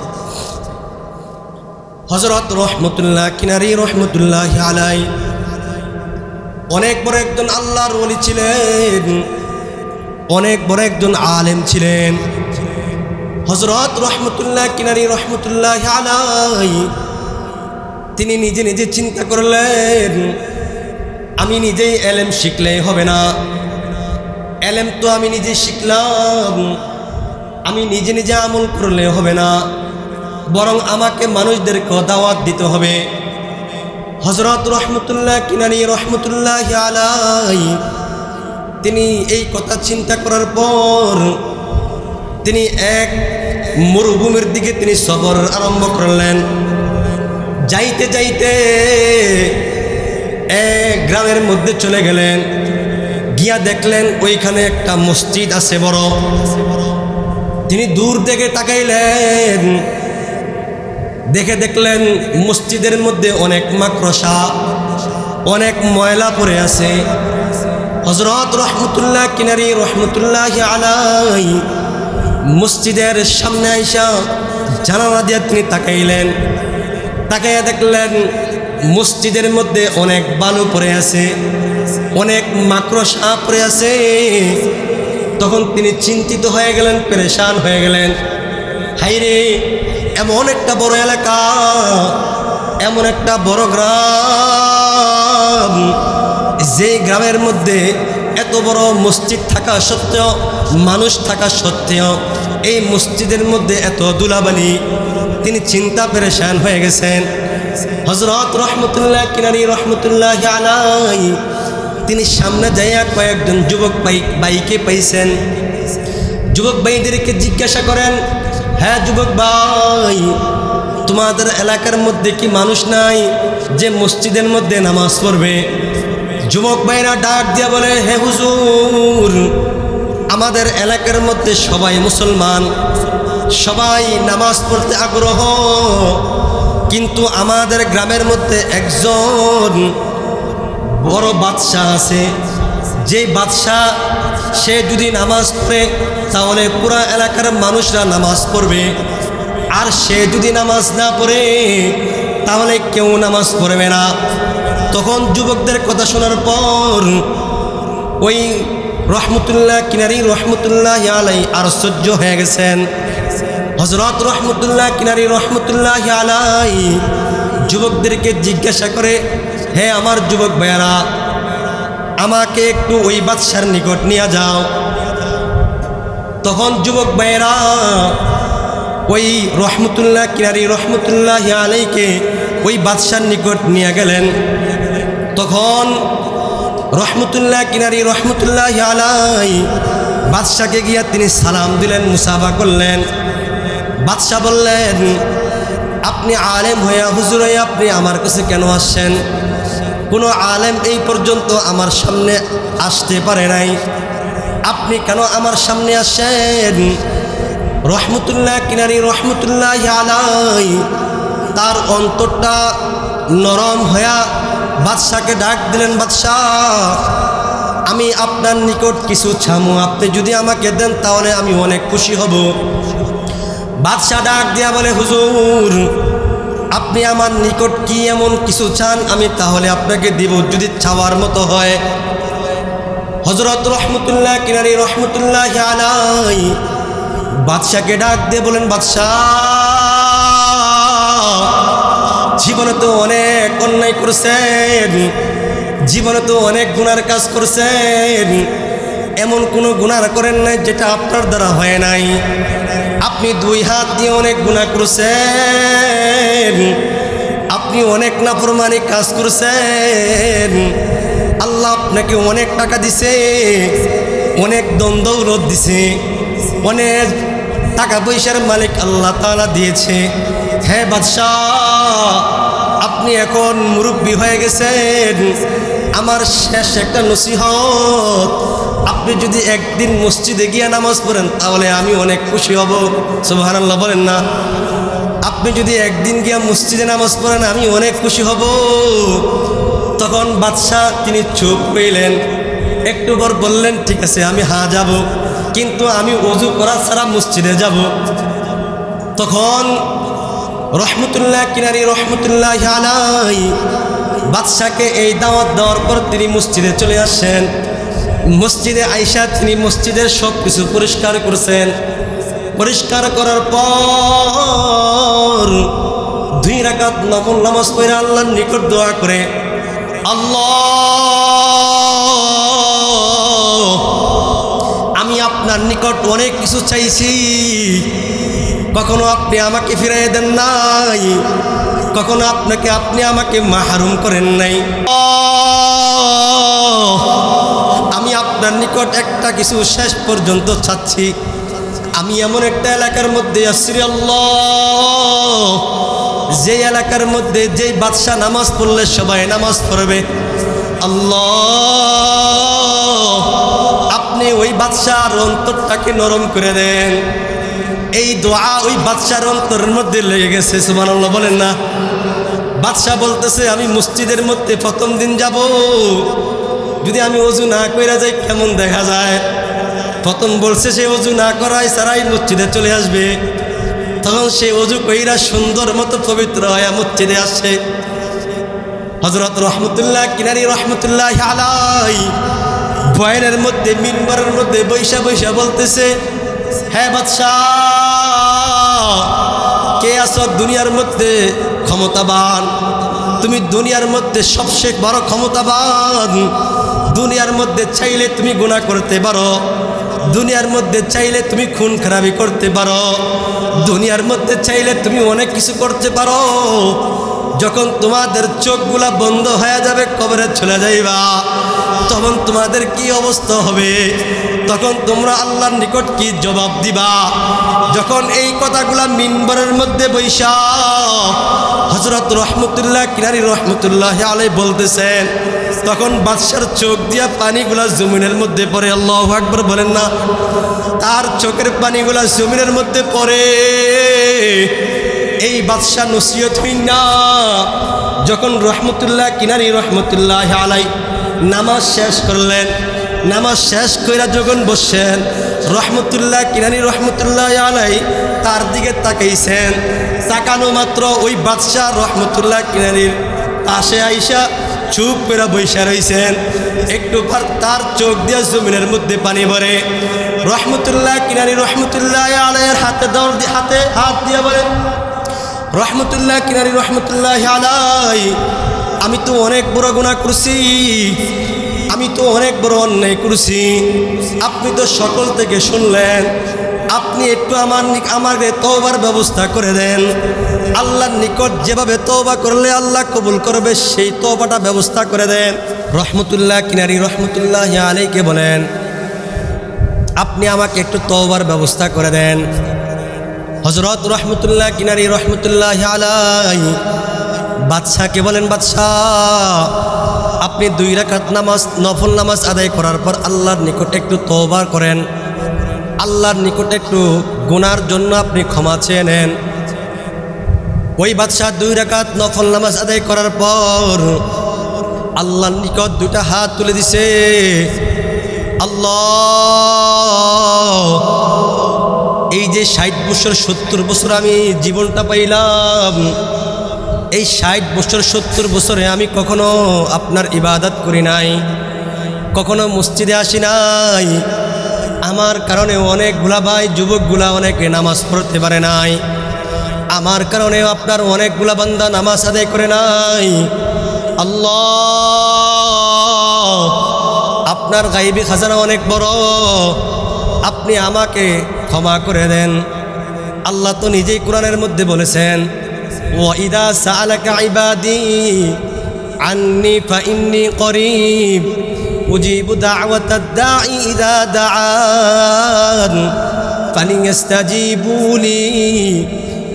হযরত রহমতুল্লাহ কিনারি রহমতুল্লাহ আলাই অনেক বড় একজন আল্লাহর ওলি ছিলেন, অনেক বড় একজন আলেম ছিলেন। হযরত রহমতুল্লাহ কিনারি রহমতুল্লাহ আলাই তিনি নিজে নিজে চিন্তা করলেন, আমি নিজেই এলেম শিখলেই হবে না, এলেম তো আমি নিজে শিখলাম, আমি নিজে নিজে আমল করলে হবে না, বরং আমাকে মানুষদেরকে দাওয়াত দিতে হবে। হযরত রহমতুল্লাহ কিনানি রহমতুল্লাহ আলাই তিনি এই কথা চিন্তা করার পর তিনি এক মরুভূমির দিকে তিনি সফর আরম্ভ করলেন। যাইতে যাইতে এক গ্রামের মধ্যে চলে গেলেন, গিয়া দেখলেন ওইখানে একটা মসজিদ আছে বড়। তিনি দূর থেকে তাকাইলেন, দেখে দেখলেন মসজিদের মধ্যে অনেক মাকড়সা, অনেক ময়লা পড়ে আছে। হযরত রহমতুল্লাহ কিনারি রহমতুল্লাহ আলাই মসজিদের সামনে আইসা জানালা দিয়ে তিনি তাকাইলেন, তাকাইয়া দেখলেন মসজিদের মধ্যে অনেক বালু পড়ে আছে, অনেক মাকড়সা পড়ে আছে। তখন তিনি চিন্তিত হয়ে গেলেন, পেরেশান হয়ে গেলেন। হাইরে, এমন একটা বড় এলাকা, এমন একটা বড় গ্রাম, যে গ্রামের মধ্যে এত বড় মসজিদ থাকা সত্ত্বেও, মানুষ থাকা সত্ত্বেও এই মসজিদের মধ্যে এত ধুলাবালি। তিনি চিন্তা পেরেশান হয়ে গেছেন। হযরত রহমতুল্লাহ কিনারি রহমতুল্লাহ আলাই তিনি সামনে যাইয়া কয়েকজন যুবক ভাইকে পাইছেন। যুবক ভাইদেরকে জিজ্ঞাসা করেন, হ্যাঁ যুবক ভাই, তোমাদের এলাকার মধ্যে কি মানুষ নাই যে মসজিদের মধ্যে নামাজ পড়বে? যুবক ভাইরা ডাক দিয়া বলে, হে হুজুর, আমাদের এলাকার মধ্যে সবাই মুসলমান, সবাই নামাজ পড়তে আগ্রহ, কিন্তু আমাদের গ্রামের মধ্যে একজন বড় বাদশাহ আছে, যে বাদশাহ সে যদি নামাজ পড়ে তাহলে পুরা এলাকার মানুষরা নামাজ পড়বে, আর সে যদি নামাজ না পড়ে তাহলে কেউ নামাজ পড়বে না। তখন যুবকদের কথা শোনার পর ওই রহমতুল্লাহ কিনারি রহমতুল্লাহ আলাই আশ্চর্য হয়ে গেছেন। হযরত রহমতুল্লাহ কিনারি রহমতুল্লাহ আলাই যুবকদেরকে জিজ্ঞাসা করে, হে আমার যুবক ভাইয়ারা, আমাকে একটু ওই বাদশার নিকট নিয়ে যাও। তখন যুবক ভাইয়েরা ওই রহমতুল্লাহ কিনারি রহমতুল্লাহ আলাইকে ওই বাদশার নিকট নিয়ে গেলেন। তখন রহমতুল্লাহ কিনারি রহমতুল্লাহ আলাই বাদশাকে গিয়া তিনি সালাম দিলেন, মুসাফা করলেন। বাদশাহ বললেন, আপনি আলেম হইয়া, হুজুর হইয়া আপনি আমার কাছে কেন আসছেন? কোনো আলেম এই পর্যন্ত আমার সামনে আসতে পারে নাই, আপনি কেন আমার সামনে আসেন? রহমতুল্লাহ কিনারি রহমতুল্লাহ আলাই তার অন্তরটা নরম হইয়া বাদশাকে ডাক দিলেন, বাদশাহ, আমি আপনার নিকট কিছু চামু, আপনি যদি আমাকে দেন তাহলে আমি অনেক খুশি হব। বাদশাহ ডাক দিয়া বলে, হুজুর, আপনি আমার নিকট কি এমন কিছু চান, আমি তাহলে আপনাকে দিব, যদি চাওয়ার মতো হয়। হযরত রহমতুল্লাহ কিনারি রহমতুল্লাহ আলাই বাদশাকে ডাক দিয়ে বলেন, বাদশাহ, জীবনে তো অনেক অন্যায় করছেন, জীবনে তো অনেক গুনার কাজ করছেন, এমন কোনো গুনাহ করেন নাই যেটা আপনার দ্বারা হয় নাই। আপনি দুই হাত দিয়ে অনেক গুনাহ করছেন, আপনি আপনি অনেক নাফরমানি কাজ করছেন, আল্লাহ আপনাকে অনেক টাকা দিছে, অনেক দৌলত দিছে, অনেক টাকা পয়সার মালিক আল্লাহ তাআলা দিয়েছে। হ্যাঁ বাদশাহ, আপনি এখন মুরব্বী হয়ে গেছেন, আমার শেষ একটা নসিহত, আপনি যদি একদিন মসজিদে গিয়ে নামাজ পড়েন তাহলে আমি অনেক খুশি হব। সুবহানাল্লাহ বলেন না? আপনি যদি একদিন গিয়ে মসজিদে নামাজ পড়েন আমি অনেক খুশি হব। তখন বাদশাহ তিনি চুপ কইলেন, একটু পর বললেন, ঠিক আছে আমি হ্যাঁ যাব, কিন্তু আমি ওযু করা ছাড়া মসজিদে যাব। তখন রহমতুল্লাহ কিনারি রহমতুল্লাহ আলাইহি বাদশাকে এই দাওয়াত দেওয়ার পর তিনি মসজিদে চলে আসেন। মসজিদে আইসা তিনি মসজিদের সব কিছু পরিষ্কার করছেন। পরিষ্কার করার পর 2 রাকাত নফল নামাজ পড়ে আল্লাহর নিকট দোয়া করে, আল্লাহ আমি আপনার নিকট অনেক কিছু চাইছি, কখনো আপনি আমাকে ফিরিয়ে দেন নাই, কখনো আপনি আমাকে মাহরুম করেন নাই। আমি আপনার নিকট একটা কিছু শেষ পর্যন্ত চাচ্ছি। আমি এমন একটা এলাকার মধ্যে আসছি আল্লাহ, যে এলাকার মধ্যে যেই বাদশাহ নামাজ পড়লে সবাই নামাজ পড়বে। আল্লাহ আপনি ওই বাদশার অন্তরটাকে নরম করে দেন। এই দোয়া ওই বাদশার অন্তরের মধ্যে লেগে গেছে। সুবহানাল্লাহ বলেন না? বাদশাহ বলতেছে, আমি মসজিদের মধ্যে প্রথম দিন যাব, যদি আমি ওযু না কইরা যাই কেমন দেখা যায়। প্রথম বলছে সে ওযু না করায় সারাই মসজিদে চলে আসবে। তখন সে ওযু কইরা সুন্দর মতো পবিত্র হয়ে মসজিদে আসে। হযরত রহমতুল্লাহ কিনারি রহমতুল্লাহ আলাইহি বয়ানের মধ্যে মিম্বরের মধ্যে বৈশা বৈশা বলতেছে, হ্যাঁ বাদশাহ, কে আছো দুনিয়ার মধ্যে ক্ষমতাবান? তুমি দুনিয়ার মধ্যে সবচেয়ে বড় ক্ষমতাবান। দুনিয়ার মধ্যে চাইলে তুমি গুনাহ করতে পারো, দুনিয়ার মধ্যে চাইলে তুমি খুন খারাপি করতে পারো, দুনিয়ার মধ্যে চাইলে তুমি অনেক কিছু করতে পারো। যখন তোমাদের চোখগুলা বন্ধ হয়ে যাবে, কবরে চলে যাইবা, তখন তোমাদের কি অবস্থা হবে? তখন তোমরা আল্লাহর নিকট কি জবাব দিবা? যখন এই কথাগুলা মিম্বরের মধ্যে বৈশা হযরত রহমতুল্লাহ কিনারি রহমতুল্লাহ আলাইহি বলতেছেন, তখন বাদশার চোখ দিয়া পানিগুলা জমিনের মধ্যে পড়ে। আল্লাহু আকবার বলেন না? তার চোখের পানিগুলা জমিনের মধ্যে পড়ে। এই বাদশাহ নসিহত হই না, যখন রহমতুল্লাহ কিনারি রহমতুল্লাহ আলাইহি নামাজ শেষ করলেন, নামাজ শেষ কইরা যখন বসছেন, রহমতুল্লাহ কিনারি রহমতুল্লাহ আলাইহি তার দিকে তাকাইছেন। তাকানো মাত্র ওই বাদশাহ রহমতুল্লাহ কিনারির পাশে আইসা চুপ করে বৈশা রইছেন। একটু পর তার চোখ দিয়ে জমিনের মধ্যে পানি ভরে। রহমতুল্লাহ কিনারি রহমতুল্লাহ আলাইহির হাতে হাত দিয়ে বলেন, রহমতুল্লাহ কিনারি রহমতুল্লাহ আলাইহি আমি তো অনেক বড় গুনাহ করছি, আমি তো অনেক বড় অন্যায় করছি। আপনি তো সকল থেকে শুনলেন, আপনি একটু আমার তওবার ব্যবস্থা করে দেন। আল্লাহর নিকট যেভাবে তওবা করলে আল্লাহ কবুল করবে সেই তওবাটা ব্যবস্থা করে দেন। রহমতুল্লাহ কিনারি রহমতুল্লাহ আলাইহিকে বলেন, আপনি আমাকে একটু তওবার ব্যবস্থা করে দেন। হযরত রহমতুল্লাহ কিনারি রহমতুল্লাহ আলাইহি বাদশাকে বলেন, বাদশাহ আপনি 2 রাকাত নামাজ নফল নামাজ আদায় করার পর আল্লাহর নিকট একটু তওবা করেন, আল্লাহর নিকট একটু গুনার জন্য আপনি ক্ষমা চেয়ে নেন। ওই বাদশাহ 2 রাকাত নফল নামাজ আদায় করার পর আল্লাহর নিকট 2টা হাত তুলে দিছে। আল্লাহ এই যে 60 বছর 70 বছর আমি জীবনটা পাইলাম, এই 60 বছর 70 বছরে আমি কখনো আপনার ইবাদত করি নাই, কখনো মসজিদে আসি নাই। আমার কারণে অনেকগুলা ভাই যুবকগুলা অনেকে নামাজ পড়তে পারে নাই, আমার কারণে আপনার অনেকগুলা বান্দা নামাজ আদায় করে নাই। আল্লাহ আপনার গায়বী খাজানা অনেক বড়, আপনি আমাকে ক্ষমা করে দেন। আল্লাহ তো নিজেই কোরআনের মধ্যে বলেছেন, وإذا سألك عبادي عني فإني قريب أجيب دعوة الداعي إذا دعان فليستجيبوا لي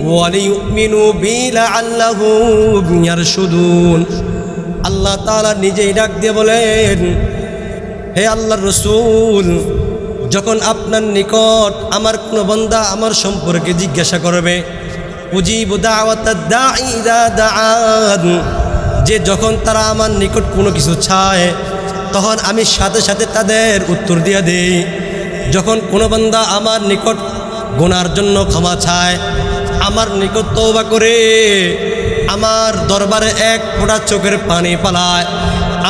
وليؤمنوا بي لعلهم يرشدون আল্লাহ তাআলা নিজেই ডাক দিয়ে বলেন, হে আল্লাহর রাসূল, যখন আপনার নিকট আমার কোনো বান্দা আমার সম্পর্কে জিজ্ঞাসা করবে, উজিবু দাওয়াতাদ দাঈ ইযা দাআন, যে যখন তারা আমার নিকট কোনো কিছু চায় তখন আমি সাথে সাথে তাদের উত্তর দিয়ে দেই। যখন কোনো বান্দা আমার নিকট গুনার জন্য ক্ষমা চায়, আমার নিকট তওবা করে আমার দরবারে এক ফোঁটা চোখের পানি পালায়,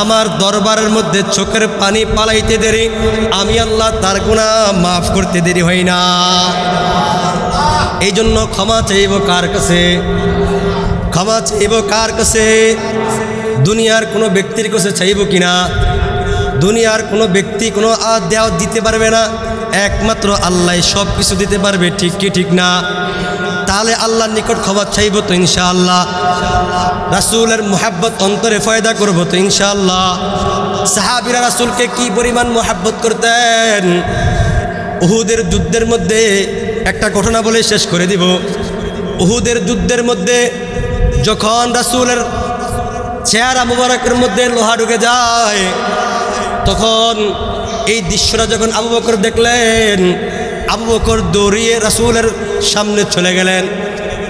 আমার দরবারের মধ্যে চোখের পানি পালাইতে দেরি, আমি আল্লাহ তার গুনাহ মাফ করতে দেরি হয় না। এই জন্য ক্ষমা চাইব কার কাছে? ক্ষমা চাইব কার কাছে? দুনিয়ার কোনো ব্যক্তির কাছে চাইব কিনা? দুনিয়ার কোনো ব্যক্তি কোনো দেওয়া দিতে পারবে না, একমাত্র আল্লাহ সব কিছু দিতে পারবে, ঠিক কি ঠিক না? তাহলে আল্লাহর নিকট ক্ষমা চাইব তো ইনশাআল্লাহ, রাসূলের মুহাব্বত অন্তরে ফয়দা করব তো ইনশাআল্লাহ। সাহাবীরা রাসূলকে কি পরিমাণ মুহাব্বত করতেন! উহুদের যুদ্ধের মধ্যে একটা ঘটনা বলে শেষ করে দিব। উহুদের যুদ্ধের মধ্যে যখন রাসূলের চেহারা মুবারকের মধ্যে লোহা ঢুকে যায়, তখন এই দৃশ্যটা যখন আবু বকর দেখলেন, আবু বকর দৌড়িয়ে রাসূলের সামনে চলে গেলেন।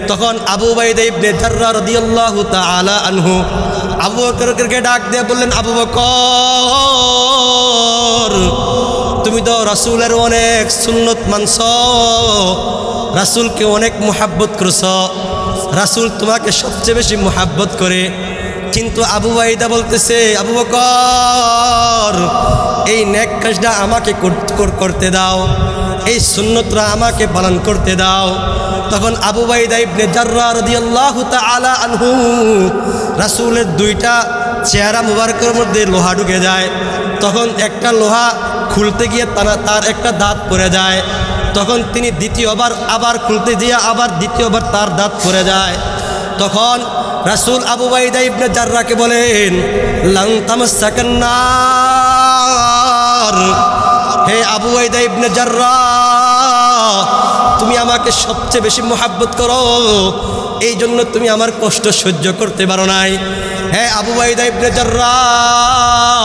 তখন আবু উবাইদা ইবনে জাররাহ রাদিয়াল্লাহু তাআলা আনহু আবু বকরকে ডাক দিয়ে বললেন, আবু বকর, তুমি তো রাসূলের অনেক সুন্নত মানছ, রাসূলকে অনেক মুহাব্বত করছ, রাসূল তোমাকে সবচেয়ে বেশি মুহাব্বত করে। কিন্তু আবু উবাইদা বলতেছে, আবু বকর, এই নেক কাজটা আমাকে করতে দাও, এই সুন্নতরা আমাকে পালন করতে দাও। তখন আবু উবাইদা ইবনে জাররাহ রাদিয়াল্লাহু তাআলা আনহু রাসূলের দুইটা চেহারা মুবারকের মধ্যে লোহা ঢুকে যায়। তখন একটা লোহা খুলতে গিয়ে তার একটা দাঁত পড়ে যায়। তখন তিনি দ্বিতীয়বার আবার খুলতে গিয়ে আবার দ্বিতীয়বার তার দাঁত পড়ে যায়। তখন রাসূল আবু উবাইদা ইবনে জাররাহকে বলেন, লান তামাসসাকান নার, হে আবু উবাইদা ইবনে জাররাহ, তুমি আমাকে সবচেয়ে বেশি মুহাব্বত করো, এই জন্য তুমি আমার কষ্ট সহ্য করতে পারো নাই। হে আবু উবাইদা ইবনে জাররাহ,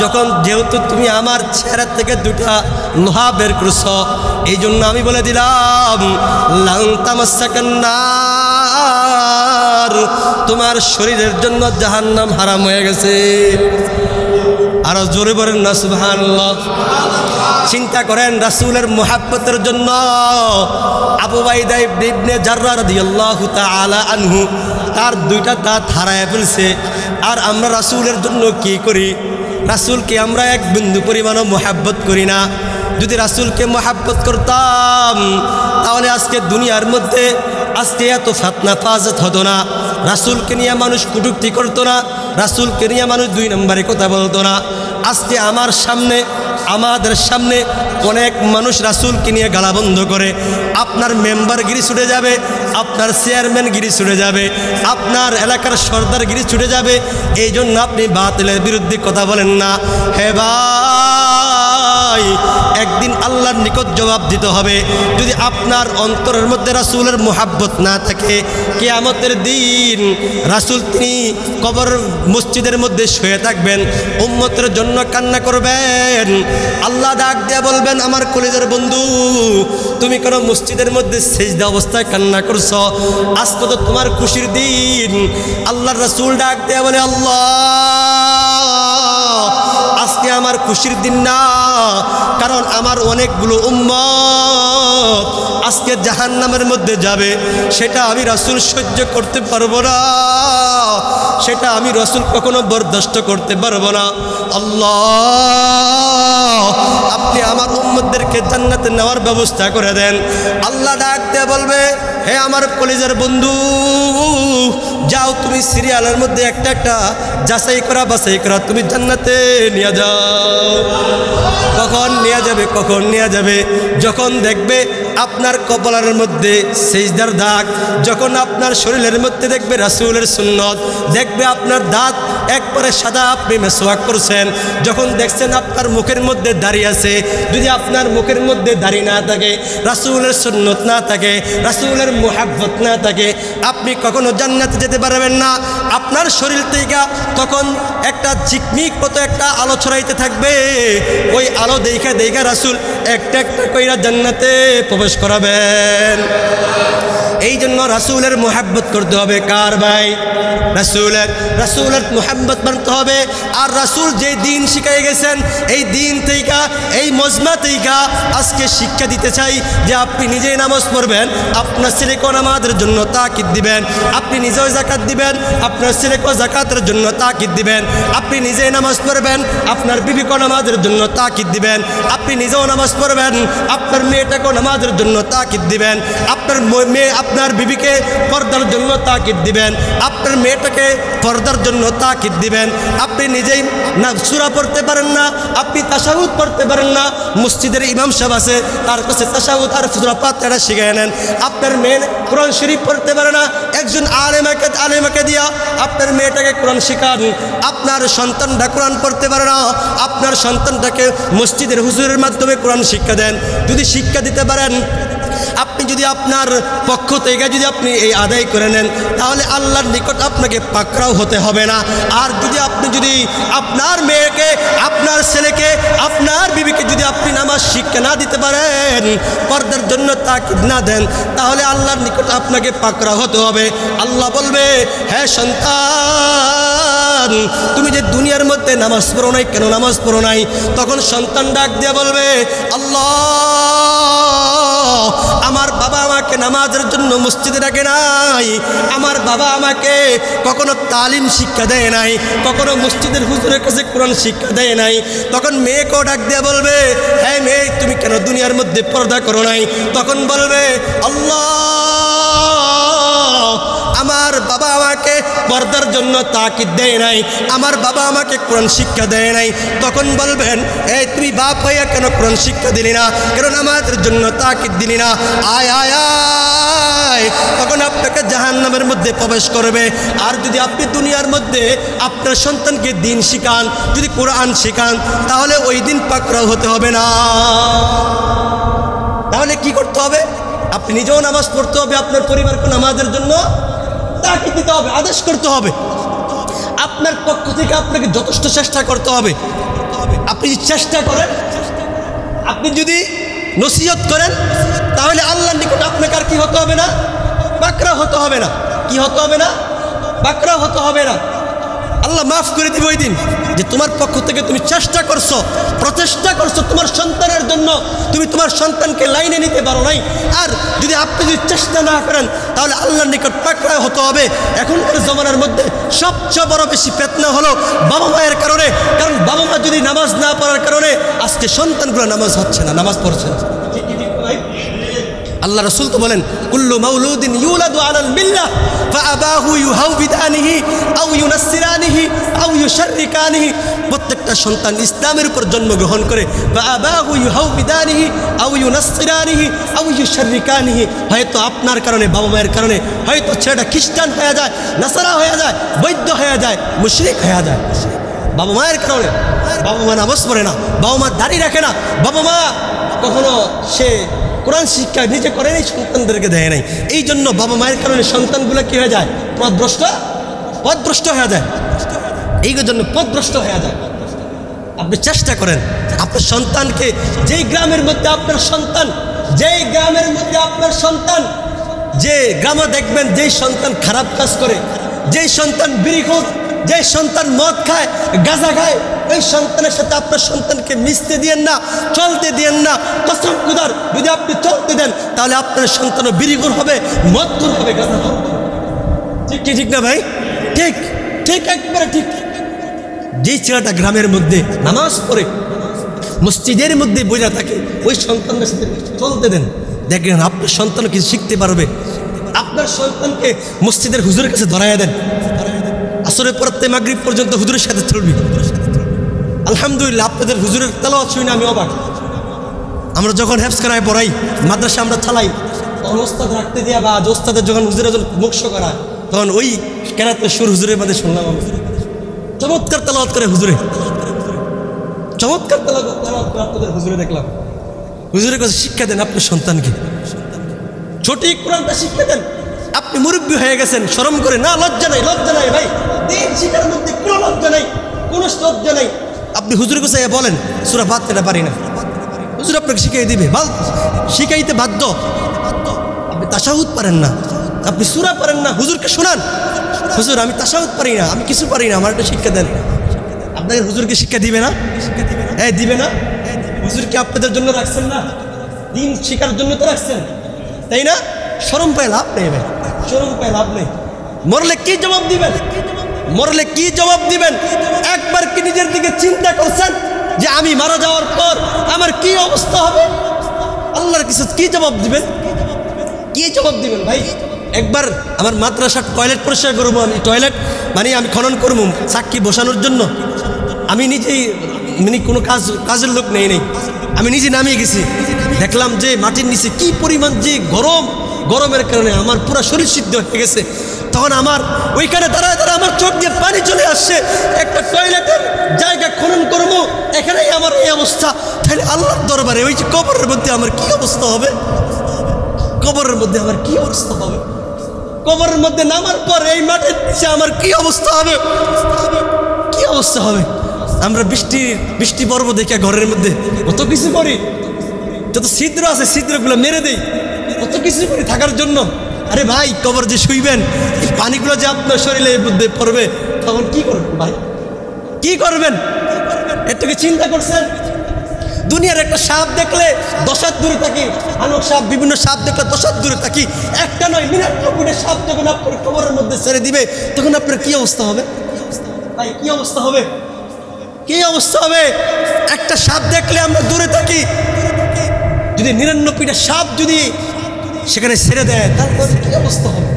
যখন যেহেতু তুমি আমার চেহারা থেকে দুটা লোহা বের করছো, এই জন্য আমি বলে দিলাম, লান তামাসসাকান নার, তোমার শরীরের জন্য জাহান্নাম হারাম হয়ে গেছে। আরো জোরে বলেন না সুবহানাল্লাহ। চিন্তা করেন, রাসূলের মুহাব্বতের জন্য আবু উবাইদা ইবনে জাররাহ রাদিয়াল্লাহু তাআলা আনহু তার দুইটা দাঁত হারায় ফেলছে। আর আমরা রাসূলের জন্য কি করি? রাসূলকে আমরা এক বিন্দু পরিমাণও মুহাব্বত করি না। যদি রাসূলকে মুহাব্বত করতাম তাহলে আজকে দুনিয়ার মধ্যে আজকে এত ফাতনা ফাসাদ হতো না, রাসূলকে নিয়ে মানুষ কটূক্তি করতো না, রাসূলকে নিয়ে মানুষ দুই নম্বরে কথা বলতো না। আজকে আমাদের সামনে অনেক মানুষ রাসূলকে নিয়ে গালা বন্ধ করে। আপনার মেম্বারগিরি ছুটে যাবে, আপনার চেয়ারম্যানগিরি ছুটে যাবে, আপনার এলাকার সর্দারগিরি ছুটে যাবে, এই জন্য আপনি বাতিলের বিরুদ্ধে কথা বলেন না। হে ভাই, একদিন আল্লাহর নিকট জবাব দিতে হবে। যদি আপনার অন্তরের মধ্যে রাসূলের মুহাব্বত না থাকে, কিয়ামতের দিন রাসূল তিনি কবর মসজিদের মধ্যে শুয়ে থাকবেন, উম্মতের জন্য কান্না করবেন। আল্লাহ ডাক দিয়ে বলবেন, আমার কলিজার বন্ধু, তুমি কোন মসজিদের মধ্যে সিজদা অবস্থায় কান্না করছো, আজকে তো তোমার খুশির দিন। আল্লাহর রাসূল ডাক দিয়ে বলে, আল্লাহ, আজকে আমার খুশির দিন না, কারণ আমার অনেকগুলো উম্মত আজকে জাহান্নামের মধ্যে যাবে, সেটা আমি রাসূল সহ্য করতে পারবো না, সেটা আমি রাসূল কখনো বরদাস্ত করতে পারবো না। আল্লাহ, আপনি আমার উম্মতদেরকে জান্নাতে নেওয়ার ব্যবস্থা করে দেন। আল্লাহ ডাক দিয়ে বলবে, হে আমার কলিজার বন্ধু, যাও তুমি সিরিয়ালের মধ্যে একটা একটা যাচাই করা বাছাই করা তুমি জান্নাতে নিয়ে যাও। কখন নিয়ে যাবে যখন দেখবে আপনার কপালের মধ্যে সিজদার দাগ, যখন আপনার শরীরের মধ্যে দেখবে রাসূলের সুন্নত, দেখবে আপনার দাঁত একবারে সাদা, আপনি মেসওয়াক করছেন, যখন দেখছেন আপনার মুখের মধ্যে দাড়ি আছে, যদি আপনার মুখের মধ্যে দাড়ি না থাকে, রাসূলের সুন্নত না থাকে, রাসূলের মুহাব্বত না থাকে, আপনি কখনো জান্নাতে যেতে পারবেন না। আপনার শরীর থেকে তখন একটা ঝিকমিক মতো একটা আলো ছড়াইতে থাকবে, ওই আলো দেখা রাসূল একটা একটা কইরা জান্নাতে প্রবেশ করাবেন। এই জন্য রাসূলের মুহাব্বত করতে হবে। কার ভাই? রাসূলের মুহাব্বত মানতে হবে। আর রাসূল যে দিন শিখাই গেছেন, এই দিন থেকে, এই মজমা থেকে আজকে শিক্ষা দিতে চাই যে আপনি নিজেই নামাজ পড়বেন, আপনার ছেলেকেও নামাজের জন্য তাকিদ দিবেন, আপনি নিজেও যাকাত দিবেন, আপনার ছেলেকেও যাকাতের জন্য তাকিদ দিবেন, আপনি নিজেই নামাজ পড়বেন, আপনার বিবিকেও নামাজের জন্য তাকিদ দিবেন, আপনি নিজেও নামাজ পড়বেন, আপনার মেয়েটাকেও নামাজের জন্য তাকিদ দিবেন, আপনার মেয়ে আপনার বিবিকে পর্দার জন্য তাকিদ দিবেন, আপনার মেয়েটাকে পর্দার জন্য তাকিদ দিবেন। আপনি নিজেই না সূরা পড়তে পারেন না, আপনি তাশাহুদ পড়তে পারেন না, মসজিদের ইমাম সাহেব আছে, তার কাছে তাশাহুদ আর সূরা ফাতিহা শিখিয়ে নেন। আপনার মেয়ে কোরআন শরীফ পড়তে পারে না, একজন আলেমাকে দিয়া আপনার মেয়েটাকে কোরআন শিখান। আপনার সন্তানটা কোরআন পড়তে পারে না, আপনার সন্তানটাকে মসজিদের হুজুরের মাধ্যমে কোরআন শিক্ষা দেন। যদি শিক্ষা দিতে পারেন, আপনি যদি আপনার পক্ষ থেকে যদি আপনি এই আদায় করে নেন, তাহলে আল্লাহর নিকট আপনাকে পাকড়াও হতে হবে না। আর যদি আপনার মেয়েকে, আপনার ছেলেকে, আপনার বিবিকে যদি আপনি নামাজ শিক্ষা না দিতে পারেন, পর্দার জন্য তাকিদ না দেন, তাহলে আল্লাহর নিকট আপনাকে পাকড়াও হতে হবে। আল্লাহ বলবে, হ্যাঁ সন্তান, তুমি যে দুনিয়ার মধ্যে নামাজ পড়ো নাই, কেন নামাজ পড়ো নাই? তখন সন্তান ডাক দিয়ে বলবে, আল্লাহ, আমার বাবা আমাকে নামাজের জন্য মসজিদে ডাকে নাই, আমার বাবা আমাকে কখনো তালিম শিক্ষা দেয় নাই, কখনো মসজিদের হুজুরের কাছে কোরআন শিক্ষা দেয় নাই। তখন মেয়েকেও ডাক দিয়ে বলবে, হ্যাঁ মেয়ে, তুমি কেন দুনিয়ার মধ্যে পর্দা করো নাই? তখন বলবে, আল্লাহ, আমার বাবা আমাকে পর্দার জন্য তাকিদ দেয় নাই, আমার বাবা আমাকে কোরআন শিক্ষা দেয় নাই। তখন বলবেন, এই তুমি বাপ হইয়া কেন কোরআন শিক্ষা দিলি না, কেন নামাজের জন্য তাকিদ দিলি না? আয় আয় আয়। তখন আপনাকে জাহান্নামের মধ্যে প্রবেশ করবে। আর যদি আপনি দুনিয়ার মধ্যে আপনার সন্তানকে দিন শিখান, যদি কোরআন শিখান, তাহলে ওই দিন পাকড়াও হতে হবে না। তাহলে কি করতে হবে? আপনি নিজেও নামাজ পড়তে হবে, আপনার পরিবারকে নামাজের জন্য তাকিদ দিতে হবে, আদেশ করতে হবে। আপনার পক্ষ থেকে আপনাকে যথেষ্ট চেষ্টা করতে হবে। আপনি যদি চেষ্টা করেন, আপনি যদি নসিহত করেন, তাহলে আল্লাহর নিকট আপনাকে আর কি হতে হবে না? পাকড়াও হতে হবে না। কি হতে হবে না? পাকড়াও হতে হবে না। আল্লাহ মাফ করে দিবে ওই দিন, যে তোমার পক্ষ থেকে তুমি চেষ্টা করছো, প্রচেষ্টা করছো তোমার সন্তানের জন্য, তুমি তোমার সন্তানকে লাইনে নিতে পারো নাই। আর যদি আপনি যদি চেষ্টা না করেন, তাহলে আল্লাহর নিকট পাকড়াও হতে হবে। এখনকার জমানার মধ্যে সবচেয়ে বড় বেশি ফিতনা হলো বাবা মায়ের কারণে। কারণ বাবা মা যদি নামাজ না পড়ার কারণে আজকে সন্তানগুলো নামাজ হচ্ছে না, নামাজ পড়ছে না। আল্লাহ রাসূল তো বলেন, কুল্লু মাউলুদিন ইউলাদু আলাল মিল্লাহ ফাআবাহু ইউহাউবিদানিহি আও ইউনাসসিরানিহি আও ইউশাররিকানিহি। প্রত্যেকটা সন্তান ইসলামের উপর জন্মগ্রহণ করে, ফাআবাহু ইউহাউবিদানিহি আও ইউনাসসিরানিহি আও ইউশাররিকানিহি। হয়তো আপনার কারণে, বাবা মায়ের কারণে হয়তো ছেলেটা খ্রিস্টান হয়ে যায়, নাসারা হয়ে যায়, বৌদ্ধ হয়ে যায়, মুশরিক হয়ে যায়। বাবা মায়ের কারণে। বাবা মা নামাজ পড়ে না, বাবা মা দাড়ি রাখে না, বাবা মা কখনো সে কোরআন শিক্ষা নিজে করে নাই, সন্তানদেরকে দেয় নাই। এই জন্য বাবা মায়ের কারণে সন্তানগুলো কী হয়ে যায়? পথভ্রষ্ট হয়ে যায়। এই জন্য পথভ্রষ্ট হয়ে যায়। আপনি চেষ্টা করেন আপনার সন্তানকে, যেই গ্রামের মধ্যে আপনার সন্তান, যেই গ্রামের মধ্যে আপনার সন্তান, যে গ্রামে দেখবেন যেই সন্তান খারাপ কাজ করে, যেই সন্তান বিড়িখোর, যে সন্তান মদ খায়, গাঁজা খায়, ওই সন্তানের সাথে আপনার সন্তানকে মিশতে দিয়েন না, চলতে দিয়েন না। কসম খুদার, যদি আপনি চলতে দেন, তাহলে আপনার সন্তানও বিড়িখোর হবে, মদখোর হবে, গাঁজা হবে। ঠিক কি ঠিক না ভাই? ঠিক ঠিক, একবারে ঠিক। যেই ছেলেটা গ্রামের মধ্যে নামাজ পড়ে, মসজিদের মধ্যে বসে থাকে, ওই সন্তানের সাথে চলতে দেন, দেখেন আপনার সন্তান কিছু শিখতে পারবে। আপনার সন্তানকে মসজিদের হুজুরের কাছে ধরাইয়া দেন, আসরের পর থেকে মাগরিব পর্যন্ত হুজুরের সাথে চলবি। আলহামদুলিল্লাহ আপনাদের হুজুরের তেলাওয়াত শুনে আমি অবাক। আমরা যখন হেফজখানায় পড়াই, মাদ্রাসা আমরা চালাই, তখন ওস্তাদ রাখতে দিয়া বা ওস্তাদের যখন হুজুরের যখন মুখশ করা, তখন ওই কেরাতের সুর হুজুরের মধ্যে শুনলাম আমি। চমৎকার তেলাওয়াত করে হুজুরে, চমৎকার তেলাওয়াত করে আপনাদের হুজুরে দেখলাম। হুজুরের কাছে শিক্ষা দেন আপনার সন্তানকে, সঠিক কোরআনটা শিক্ষা দেন। আপনি মুরব্বী হয়ে গেছেন, শরম করে না, লজ্জা নাই, লজ্জা নাই ভাই, দিন শিক্ষার মধ্যে কোনো লজ্জা নাই, কোনো লজ্জা নাই। আপনি হুজুরের কাছে বলেন সূরা ফাতিহা পারি না, হুজুর আপনাকে শিখাই দিবে, শিখাইতে বাধ্য। আপনি তাশাহুদ পারেন না, আপনি সূরা পারেন না, হুজুরকে শোনান, হুজুর আমি তাশাহুদ পারি না, আমি কিছু পারি না, আমার একটা শিক্ষা দেন। আপনাদের হুজুরকে শিক্ষা দিবে না? হ্যাঁ দিবে না। হুজুরকে আপনাদের জন্য রাখছেন না, দিন শিখার জন্য তো রাখছেন, তাই না? শরম পায় লাভ নেই ভাই, শরম পায় লাভ নেই। মরলে কি জবাব দিবেন? মরলে কি জবাব দিবেন? একবার কি নিজের দিকে চিন্তা করছেন যে আমি মারা যাওয়ার পর আমার কি অবস্থা হবে? আল্লাহর কিছু কি জবাব দিবেন? কি জবাব দিবেন ভাই? একবার আমার মাদ্রাসার টয়লেট পরিষ্কার করবো, আমি টয়লেট মানে আমি খনন করবো সাক্ষী বসানোর জন্য। আমি নিজেই মানে কোনো কাজের লোক নেই, আমি নিজে নামিয়ে গেছি, দেখলাম যে মাটির নিচে কি পরিমাণ যে গরম, গরমের কারণে আমার পুরো শরীর সিদ্ধ হয়ে গেছে। তখন আমার ওইখানে দাঁড়ায় দাঁড়ায় আমার চোখ দিয়ে পানি চলে আসছে। একটা টয়লেটের জায়গা খনন করবো, এখানেই আমার এই অবস্থা, তাহলে আল্লাহর দরবারে ওই যে কবরের মধ্যে আমার কি অবস্থা হবে? কবরের মধ্যে আমার কি অবস্থা হবে? কবরের মধ্যে নামার পর এই মাটির নিচে আমার কি অবস্থা হবে? কি অবস্থা হবে? আমরা বৃষ্টি পর্ব দেখে ঘরের মধ্যে কত কিছু করি, যত ছিদ্র আছে ছিদ্রগুলো মেরে দেই, কত কিছু করি থাকার জন্য। আরে ভাই কবর যে শুইবেন, এই পানিগুলো যে আপনার শরীরের মধ্যে পড়বে, তখন কি করবেন ভাই? কি করবেন? এর থেকে চিন্তা করছেন? দুনিয়ার একটা সাপ দেখলে 10 হাত দূরে থাকি, আনক সাপ, বিভিন্ন সাপ দেখলে 10 হাত দূরে থাকি, একটা নয় 99টা সাপ যখন আপনার কবরের মধ্যে ছেড়ে দিবে, তখন আপনার কি অবস্থা হবে ভাই? কি অবস্থা হবে? কি অবস্থা হবে? একটা সাপ দেখলে আমরা দূরে থাকি, যদি 99টা সাপ যদি সেখানে ছেড়ে দেয়, তারপর কি অবস্থা হবে?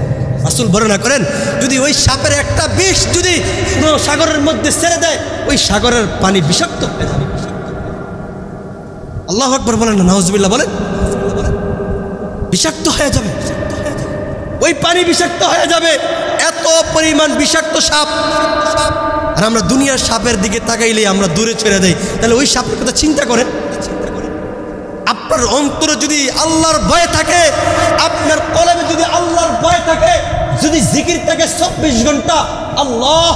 রাসূল বর্ণনা করেন, যদি ওই সাপের একটা বিষ যদি কোনো সাগরের মধ্যে ছেড়ে দেয়, ওই সাগরের পানি বিষাক্ত হয়ে যাবে। আল্লাহু আকবার বলেন না, নাউজুবিল্লাহ বলেন। বিষাক্ত হয়ে যাবে, ওই পানি বিষাক্ত হয়ে যাবে, এত পরিমাণ বিষাক্ত সাপ। আর আমরা দুনিয়ার সাপের দিকে তাকাইলে আমরা দূরে ছেড়ে দেই, তাহলে ওই সাপের কথা চিন্তা করেন। আপনার অন্তরে যদি আল্লাহর ভয় থাকে, আপনার কলবে যদি আল্লাহর ভয় থাকে, যদি জিকির থাকে 24 ঘন্টা আল্লাহ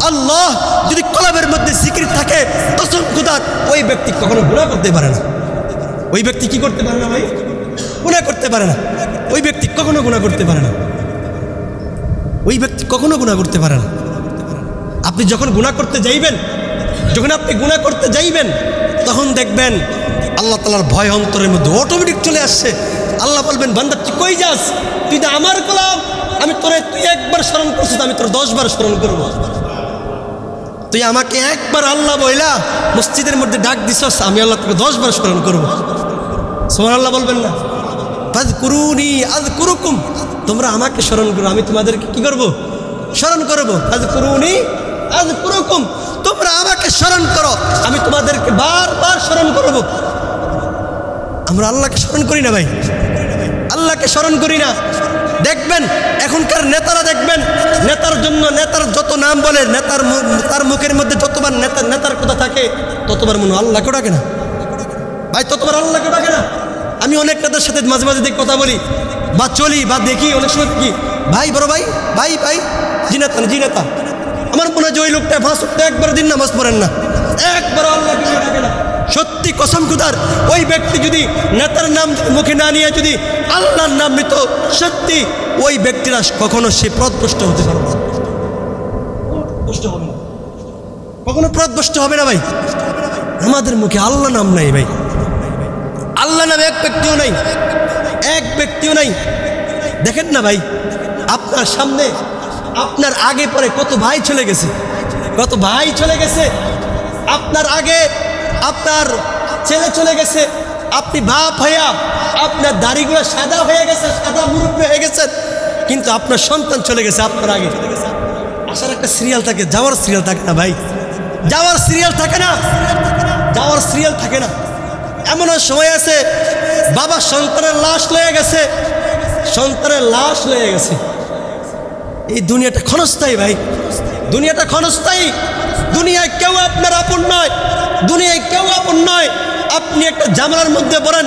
আল্লাহ, যদি কলবের মধ্যে জিকির থাকে, কসম খোদার ওই ব্যক্তি কখনো গুনাহ করতে পারে না। ওই ব্যক্তি কি করতে পারে না ভাই? গুনাহ করতে পারে না। ওই ব্যক্তি কখনো গুনাহ করতে পারে না। ওই ব্যক্তি কখনো গুনাহ করতে পারে না। আপনি যখন গুনাহ করতে যাইবেন, যখন আপনি গুনাহ করতে যাইবেন, তখন দেখবেন আল্লাহ তাআলার ভয় অন্তরের মধ্যে অটোমেটিক চলে আসছে। আল্লাহ বলবেন, বান্দা তুই কই যাস? তুই তো আমার গোলাম, আমি তোরে তুই একবার স্মরণ করছিস, আমি তোর 10 বার স্মরণ করব। তুই আমাকে একবার আল্লাহ বইলা মসজিদের মধ্যে ডাক দিছস, আমি আল্লাহ তোকে 10 বার স্মরণ করব। সুবহানাল্লাহ বলবেন না? ফাযকুরুনি আযকুরুকুম, তোমরা আমাকে স্মরণ করো, আমি তোমাদেরকে কি করব? স্মরণ করব। ফাযকুরুনি আযকুরুকুম, তোমরা আমাকে স্মরণ করো, আমি তোমাদেরকে বারবার স্মরণ করব। আমরা আল্লাহকে স্মরণ করি না ভাই, আল্লাহকে স্মরণ করি না। দেখবেন এখনকার নেতারা, দেখবেন নেতার জন্য নেতার যত নাম বলে, তার মুখের মধ্যে যতবার নেতার কথা থাকে, ততবার মনে আল্লাহকে ডাকে না ভাই, ততবার আল্লাহকে ডাকে না। আমি অনেক নেতার সাথে মাঝে মাঝে দেখে কথা বলি বা চলি বা দেখি, অনেক সময় দেখি ভাই, বড় ভাই, ভাই ভাই, জি নেতা। আমার মনে হয় যে ওই লোকটা 5 ওয়াক্ত একবার দিন নামাজ পড়েন না, একবার আল্লাহকে ডাকে না। সত্যি কসম খোদার, ওই ব্যক্তি যদি নেতার নাম মুখে না নিয়ে যদি আল্লাহর নাম নিত, সত্যি ওই ব্যক্তিরা কখনো সে পথভ্রষ্ট হতে পারবে না, কখনো পথভ্রষ্ট হবে না ভাই। আমাদের মুখে আল্লাহ নাম নাই ভাই, আল্লাহ নাম এক ব্যক্তিও নাই, এক ব্যক্তিও নাই। দেখেন না ভাই, আপনার সামনে আপনার আগে পরে কত ভাই চলে গেছে, কত ভাই চলে গেছে। আপনার আগে আপনার ছেলে চলে গেছে, আপনি বাপ হইয়া আপনার দাড়িগুলো সাদা হয়ে গেছে, সাদা মুরব্বী হয়ে গেছেন, কিন্তু আপনার সন্তান চলে গেছে আপনার আগে। আসার একটা সিরিয়াল থাকে, যাওয়ার সিরিয়াল থাকে না ভাই। যাওয়ার সিরিয়াল থাকে না, যাওয়ার সিরিয়াল থাকে না। এমনও সময় আছে বাবা সন্তানের লাশ লয়ে গেছে, সন্তানের লাশ লয়ে গেছে। এই দুনিয়াটা ক্ষণস্থায়ী ভাই, দুনিয়াটা ক্ষণস্থায়ী। দুনিয়ায় কেউ আপনার আপন নয়, দুনিয়ায় কেউ আপন নয়। আপনি একটা ঝামেলার মধ্যে পড়েন,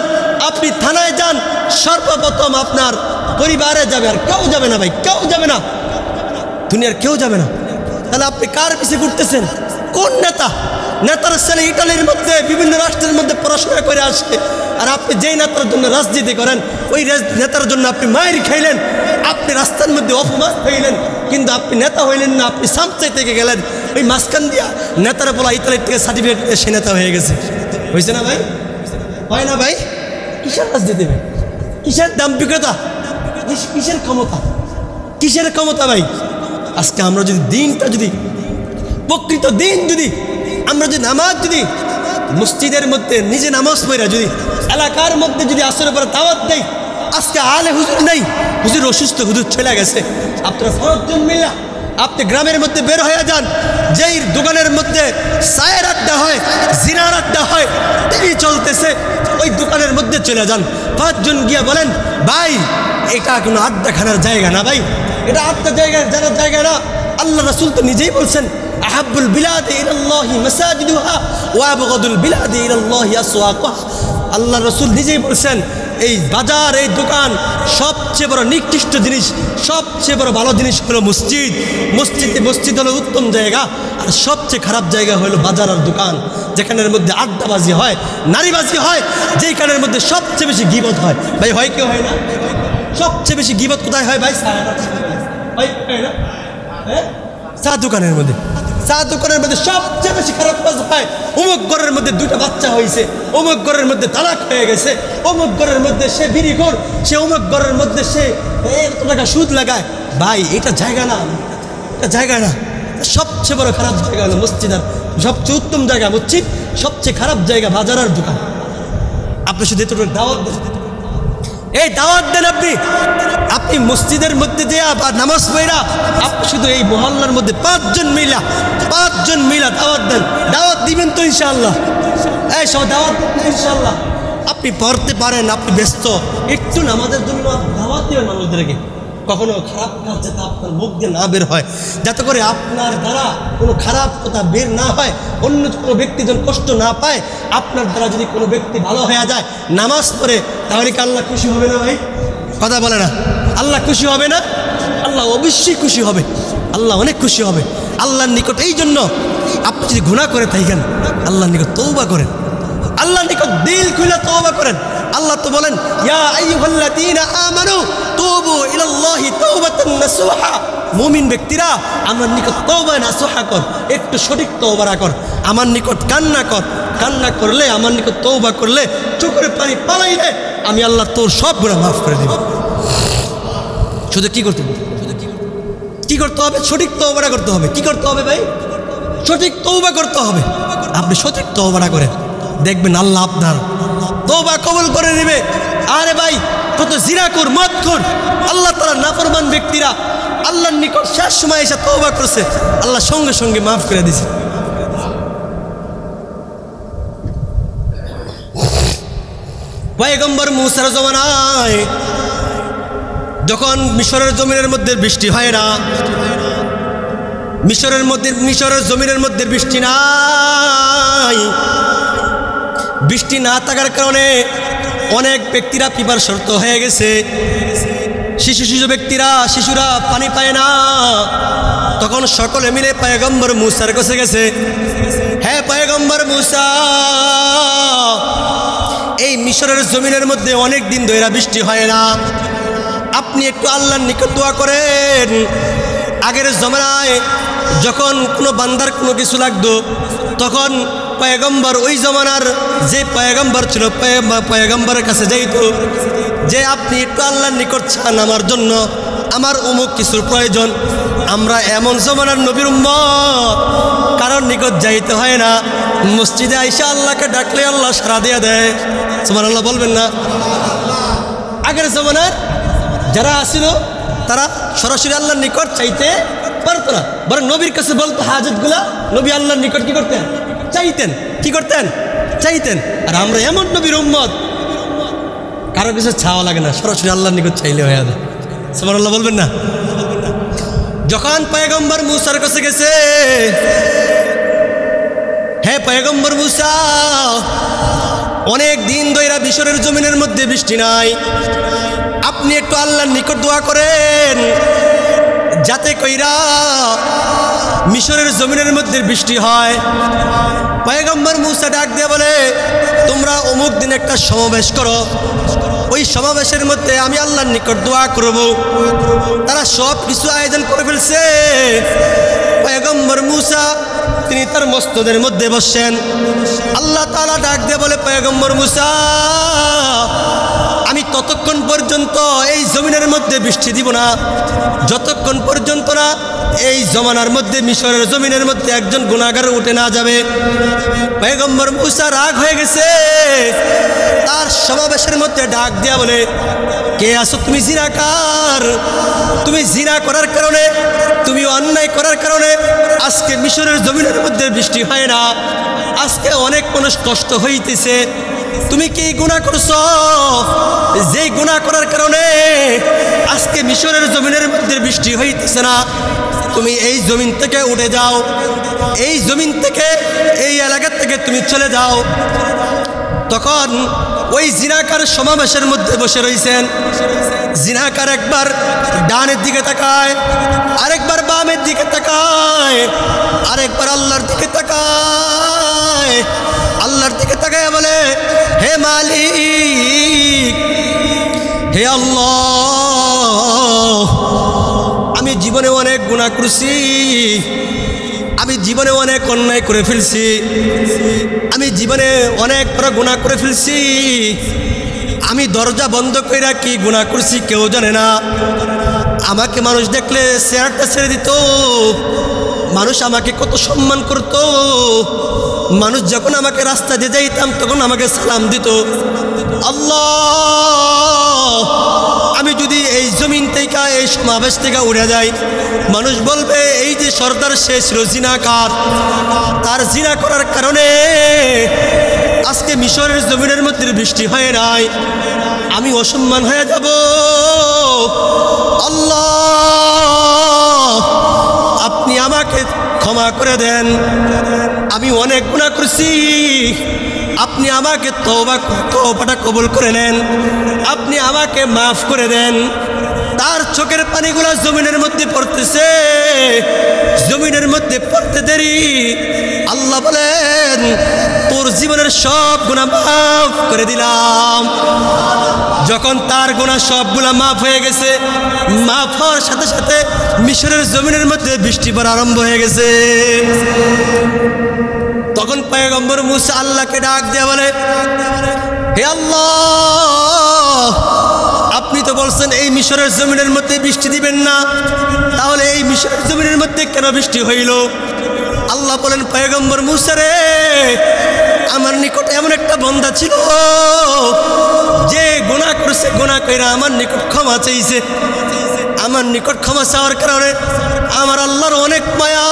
আপনি থানায় যান, সর্বপ্রথম আপনার পরিবারে যাবে, আর কেউ যাবে না ভাই, কেউ যাবে না, দুনিয়ার কেউ যাবে না। তাহলে আপনি কার পিছিয়ে ঘুরতেছেন? কোন নেতা? নেতার ছেলে ইটালির মধ্যে বিভিন্ন রাষ্ট্রের মধ্যে পড়াশোনা করে আসে, আর আপনি যেই নেতার জন্য রাজনীতি করেন ওই নেতার জন্য আপনি মায়ের খাইলেন, আপনি রাস্তার মধ্যে অপমান হইলেন, কিন্তু আপনি নেতা হইলেন না, আপনি সামচাই থেকে গেলেন। ওই মাঝখান দিয়া নেতারা বলা ইতালির থেকে সার্টিফিকেট সে নেতা হয়ে গেছে। হয়েছে না ভাই? হয় না ভাই? কিসের রাজনীতি ভাই? কিসের দাম্ভিকতা? কিসের ক্ষমতা? কিসের ক্ষমতা ভাই? আজকে আমরা যদি দিনটা, যদি প্রকৃত দিন, যদি আমরা যদি নামাজ, যদি মসজিদের মধ্যে নিজে নামাজ পড়া, যদি এলাকার মধ্যে যদি আসরের পরে দাওয়াত দেয়, আজকে আলে হুজুর নেই, হুজুর অসুস্থ, হুজুর চলে গেছে, আপনারা ফরজন মিল্লা আপনি গ্রামের মধ্যে বের হয়ে যান, যেই দোকানের মধ্যে চায়ের আড্ডা হয়, জিনার আড্ডা হয়, টিভি চলতেছে, ওই দোকানের মধ্যে চলে যান, 5 জন গিয়া বলেন ভাই এটা কোনো আড্ডা খানার জায়গা না ভাই, এটা আড্ডা জানার জায়গা না। আল্লাহ রাসূল তো নিজেই বলছেন আহাব্বুল বিলাদি ইলাল্লাহি মাসাজিদুহা ওয়া আবগাদুল বিলাদি ইলাল্লাহি আসওয়াকুহা। আল্লাহ রাসূল নিজেই বলছেন এই বাজার, এই দোকান, সবচেয়ে বড় নিকৃষ্ট জিনিস, সবচেয়ে বড় ভালো জিনিস হলো মসজিদ। মসজিদ হলো উত্তম জায়গা, আর সবচেয়ে খারাপ জায়গা হলো বাজার আর দোকান, যেখানের মধ্যে আড্ডাবাজি হয়, নারীবাজি হয়, যেখানের মধ্যে সবচেয়ে বেশি গীবত হয়। ভাই হয় কেউ হয় না? সবচেয়ে বেশি গীবত কোথায় হয় ভাই? চা দোকানের মধ্যে, চা দোকানের মধ্যে সবচেয়ে বেশি খারাপ কাজ হয়। অমুক ঘরের মধ্যে 2টা বাচ্চা হয়েছে, অমুক ঘরের মধ্যে তালাক হয়ে গেছে, অমুক ঘরের মধ্যে সে বিড়ি ঘর, সে অমুক ঘরের মধ্যে সে এত টাকা সুদ লাগায়। ভাই এটা জায়গা না, এটা জায়গা না। সবচেয়ে বড় খারাপ জায়গা হলো মসজিদ, আর সবচেয়ে উত্তম জায়গা মসজিদ, সবচেয়ে খারাপ জায়গা বাজার আর দোকান। আপনি শুধু এতটুকু দাওয়াত দেন, এই দাওয়াত দেন, আপনি মসজিদের মধ্যে দেয়া বা নামাজ পড়া, আপনি শুধু এই মহল্লার মধ্যে 5 জন মিলা দাওয়াত দেন। দাওয়াত দিবেন তো ইনশাআল্লাহ? এই সব দাওয়াত ইনশাআল্লাহ। আপনি পড়তে পারেন, আপনি ব্যস্ত, একটু নামাজের জন্য দাওয়াত দিবেন মানুষদেরকে। কখনো খারাপ কাজ যাতে আপনার মুখ দিয়ে না বের হয়, যাতে করে আপনার দ্বারা কোনো খারাপ কথা বের না হয়, অন্য কোনো ব্যক্তি যেন কষ্ট না পায়। আপনার দ্বারা যদি কোনো ব্যক্তি ভালো হয়ে যায়, নামাজ পড়ে, তাহলে কি আল্লাহ খুশি হবে না ভাই? কথা বলে না? আল্লাহ খুশি হবে না? আল্লাহ অবশ্যই খুশি হবে, আল্লাহ অনেক খুশি হবে। আল্লাহর নিকট এই জন্য আপনি যদি গুনাহ করে থাকেন, আল্লাহর নিকট তওবা করেন, আল্লাহর নিকট দিল খুলে তওবা করেন। আল্লাহ তো বলেন ইয়া আইয়ুহাল্লাযীনা আমানু তুবু ইলাল্লাহি তাওবাতান নাসুহা। মুমিন ব্যক্তিরা আমার নিকট তওবা নাসুহা কর, একটু সঠিক তওবা কর, আমার নিকট কান্না কর। কান্না করলে, আমার নিকট তওবা করলে, চোখের পানি পালাইলে আমি আল্লাহ তোর সব গুনাহ মাফ করে দেব। শুধু কি করতে হবে? কি করতে হবে? সঠিক তওবা করতে হবে। কি করতে হবে ভাই? সঠিক তওবা করতে হবে। আপনি সঠিক তওবা করেন, দেখবেন আল্লাহ আপনার তওবা কবুল করে নেবে। আরে ভাই কত জিনাখোর, মদখোর, আল্লাহ তাআলা নাফরমান ব্যক্তিরা আল্লাহর নিকট শেষ সময় এসে তওবা করছে, আল্লাহ সঙ্গে সঙ্গে মাফ করে দিয়েছে। পয়গম্বর মূসার জমানায় যখন মিশরের জমিনের মধ্যে বৃষ্টি হয় না, মিশরের জমিনের মধ্যে বৃষ্টি নাই, বৃষ্টি না থাকার কারণে অনেক ব্যক্তিরা পিপার শর্ত হয়ে গেছে। শিশুরা পানি পায় না। তখন সকলে মিলে পয়গম্বর মূসার কাছে গেছে, হ্যাঁ পয়গম্বর মূসা, এই মিশরের জমিনের মধ্যে অনেক দিন ধরে বৃষ্টি হয় না, আপনি একটু আল্লাহর নিকট দোয়া করেন। আগের জমানায় যখন কোনো বান্দার কোনো কিছু লাগতো, তখন পয়গম্বর ওই জমানার যে পয়গম্বর ছিল, পয়গম্বরের কাছে যাইতো যে আপনি একটু আল্লাহর নিকট চান আমার জন্য, আমার অমুক কিছুর প্রয়োজন। আমরা এমন জমানার নবীর উম্মত, কারোর নিকট যাইতে হয় না, মসজিদে আইসা আল্লাহকে ডাকলে আল্লাহ সাড়া দিয়ে দেয়। সুবহানাল্লাহ বলবেন না? আগের জমানার যারা আসিল তারা সরাসরি আল্লাহর নিকট চাইতে পারতো না, বরং নবীর কাছে বলতো হাজতগুলা। নবী আল্লাহর নিকট কি করতেন? চাইতেন। কি করতেন? চাইতেন। আর আমরা এমন নবীর উম্মত, কারো কিছু চাওয়া লাগে না, সরাসরি আল্লাহর নিকট চাইলে হয়ে যায়। সুবহানাল্লাহ বলবেন না? যখন পয়গম্বর মুসার কাছে গেছে, হে পয়গম্বর মুসা, অনেক দিন ধরে মিশরের জমিনের মধ্যে বৃষ্টি নাই, আপনি একটু আল্লাহর নিকট দোয়া করেন যাতে কইরা মিশরের জমিনের মধ্যে বৃষ্টি হয়। পয়গম্বর মুসা ডাক দিয়ে বলে, তোমরা অমুক দিন একটা সমাবেশ করো, ওই সমাবেশের মধ্যে আমি আল্লাহর নিকট দোয়া করব। তারা সব কিছু আয়োজন করে ফেলছে। পয়গম্বর মুসা তিনি তার মস্তদের মধ্যে বসছেন। আল্লাহ তাআলা ডাক দিয়ে বলে, পয়গম্বর মুসা, আমি ততক্ষণ পর্যন্ত এই জমিনের মধ্যে বৃষ্টি দিব না যতক্ষণ পর্যন্ত না এই জমানার মধ্যে মিশরের জমিনের মধ্যে একজন গুনাহগার উঠে না যাবে। পয়গম্বর মুসা রাগ হয়ে গেছে। তার সমাবেশের মধ্যে ডাক দিয়া বলে, কে আছো? তুমি জিনাকার। তুমি জিনা করার কারণে, তুমি অন্যায় করার কারণে আজকে মিশরের জমিনের মধ্যে বৃষ্টি হয় না। আজকে অনেক মানুষ কষ্ট হইতেছে। তুমি কি গুনাহ করছো? যেই গুনাহ করার কারণে আজকে মিশরের জমিনের মধ্যে বৃষ্টি হইতেছে না। তুমি এই জমিন থেকে উঠে যাও, এই জমিন থেকে, এই এলাকা থেকে তুমি চলে যাও। তখন ওই জিনাকার সমাবেশের মধ্যে বসে রয়েছেন। জিনাকার একবার ডানের দিকে তাকায়, আরেকবার বামের দিকে তাকায়, আরেকবার আল্লাহর দিকে তাকায়। আল্লাহর দিকে তাকায় বলে, হে মালিক, হে আল্লাহ, আমি জীবনে অনেক গুনাহ করছি, আমি জীবনে অনেক অন্যায় করে ফেলছি, আমি জীবনে অনেক বড় গুনাহ করে ফেলছি। আমি দরজা বন্ধ কইরা কি গুনাহ করছি কেউ জানে না। আমাকে মানুষ দেখলে চেয়ারটা ছেড়ে দিত, মানুষ আমাকে কত সম্মান করত, মানুষ যখন আমাকে রাস্তা দিয়ে যাইতাম তখন আমাকে সালাম দিত। আল্লাহ, আমি যদি এই জমিন থেকে, এই সমাবেশ থেকে উড়ে যাই, মানুষ বলবে এই যে সর্দার শেষ জিনাকার, তার জিনা করার কারণে আজকে মিশরের জমিনের মধ্যে বৃষ্টি হয় নাই, আমি অসম্মান হয়ে যাব। আল্লাহ, আপনি আমাকে ক্ষমা করে দেন, আমি অনেক গুনাহ করছি, আপনি আমাকে তওবাটা কবুল করে নেন, আপনি আমাকে মাফ করে দেন। তার চোখের পানিগুলো জমিনের মধ্যে পড়তেছে। জমিনের মধ্যে পড়তে দেরি আল্লাহ বলেন, তোর জীবনের সব গুনাহ মাফ করে দিলাম। যখন তার গুনাহ সবগুলা মাফ হয়ে গেছে, মাফ হওয়ার সাথে সাথে মিশরের জমিনের মধ্যে বৃষ্টি পড়া আরম্ভ হয়ে গেছে। তখন পয়গম্বর মুসা আল্লাহকে ডাক দিয়ে বলে, হে আল্লাহ, আপনি তো বলছেন এই মিশরের জমিনের মধ্যে বৃষ্টি দিবেন না, তাহলে এই মিশরের জমিনের মধ্যে কেন বৃষ্টি হইল? আল্লাহ বলেন, পয়গম্বর মুসা রে, আমার নিকট এমন একটা বান্দা ছিল যে গুনাহ করছে, গুনাহ কইরা আমার নিকট ক্ষমা চাইছে। আমার নিকট ক্ষমা চাওয়ার কারণে আমার আল্লাহর অনেক মায়া,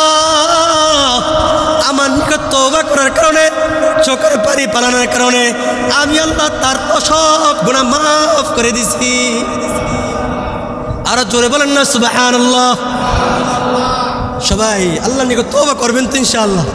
আমার নিকট তওবা করার কারণে, চোখের পানি পালানোর কারণে আমি আল্লাহ তার সব গুনাহ মাফ করে দিছি। আরো জোরে বলেন না সুবহানাল্লাহ। সবাই আল্লাহর নিকট তওবা করবেন তো ইনশাআল্লাহ।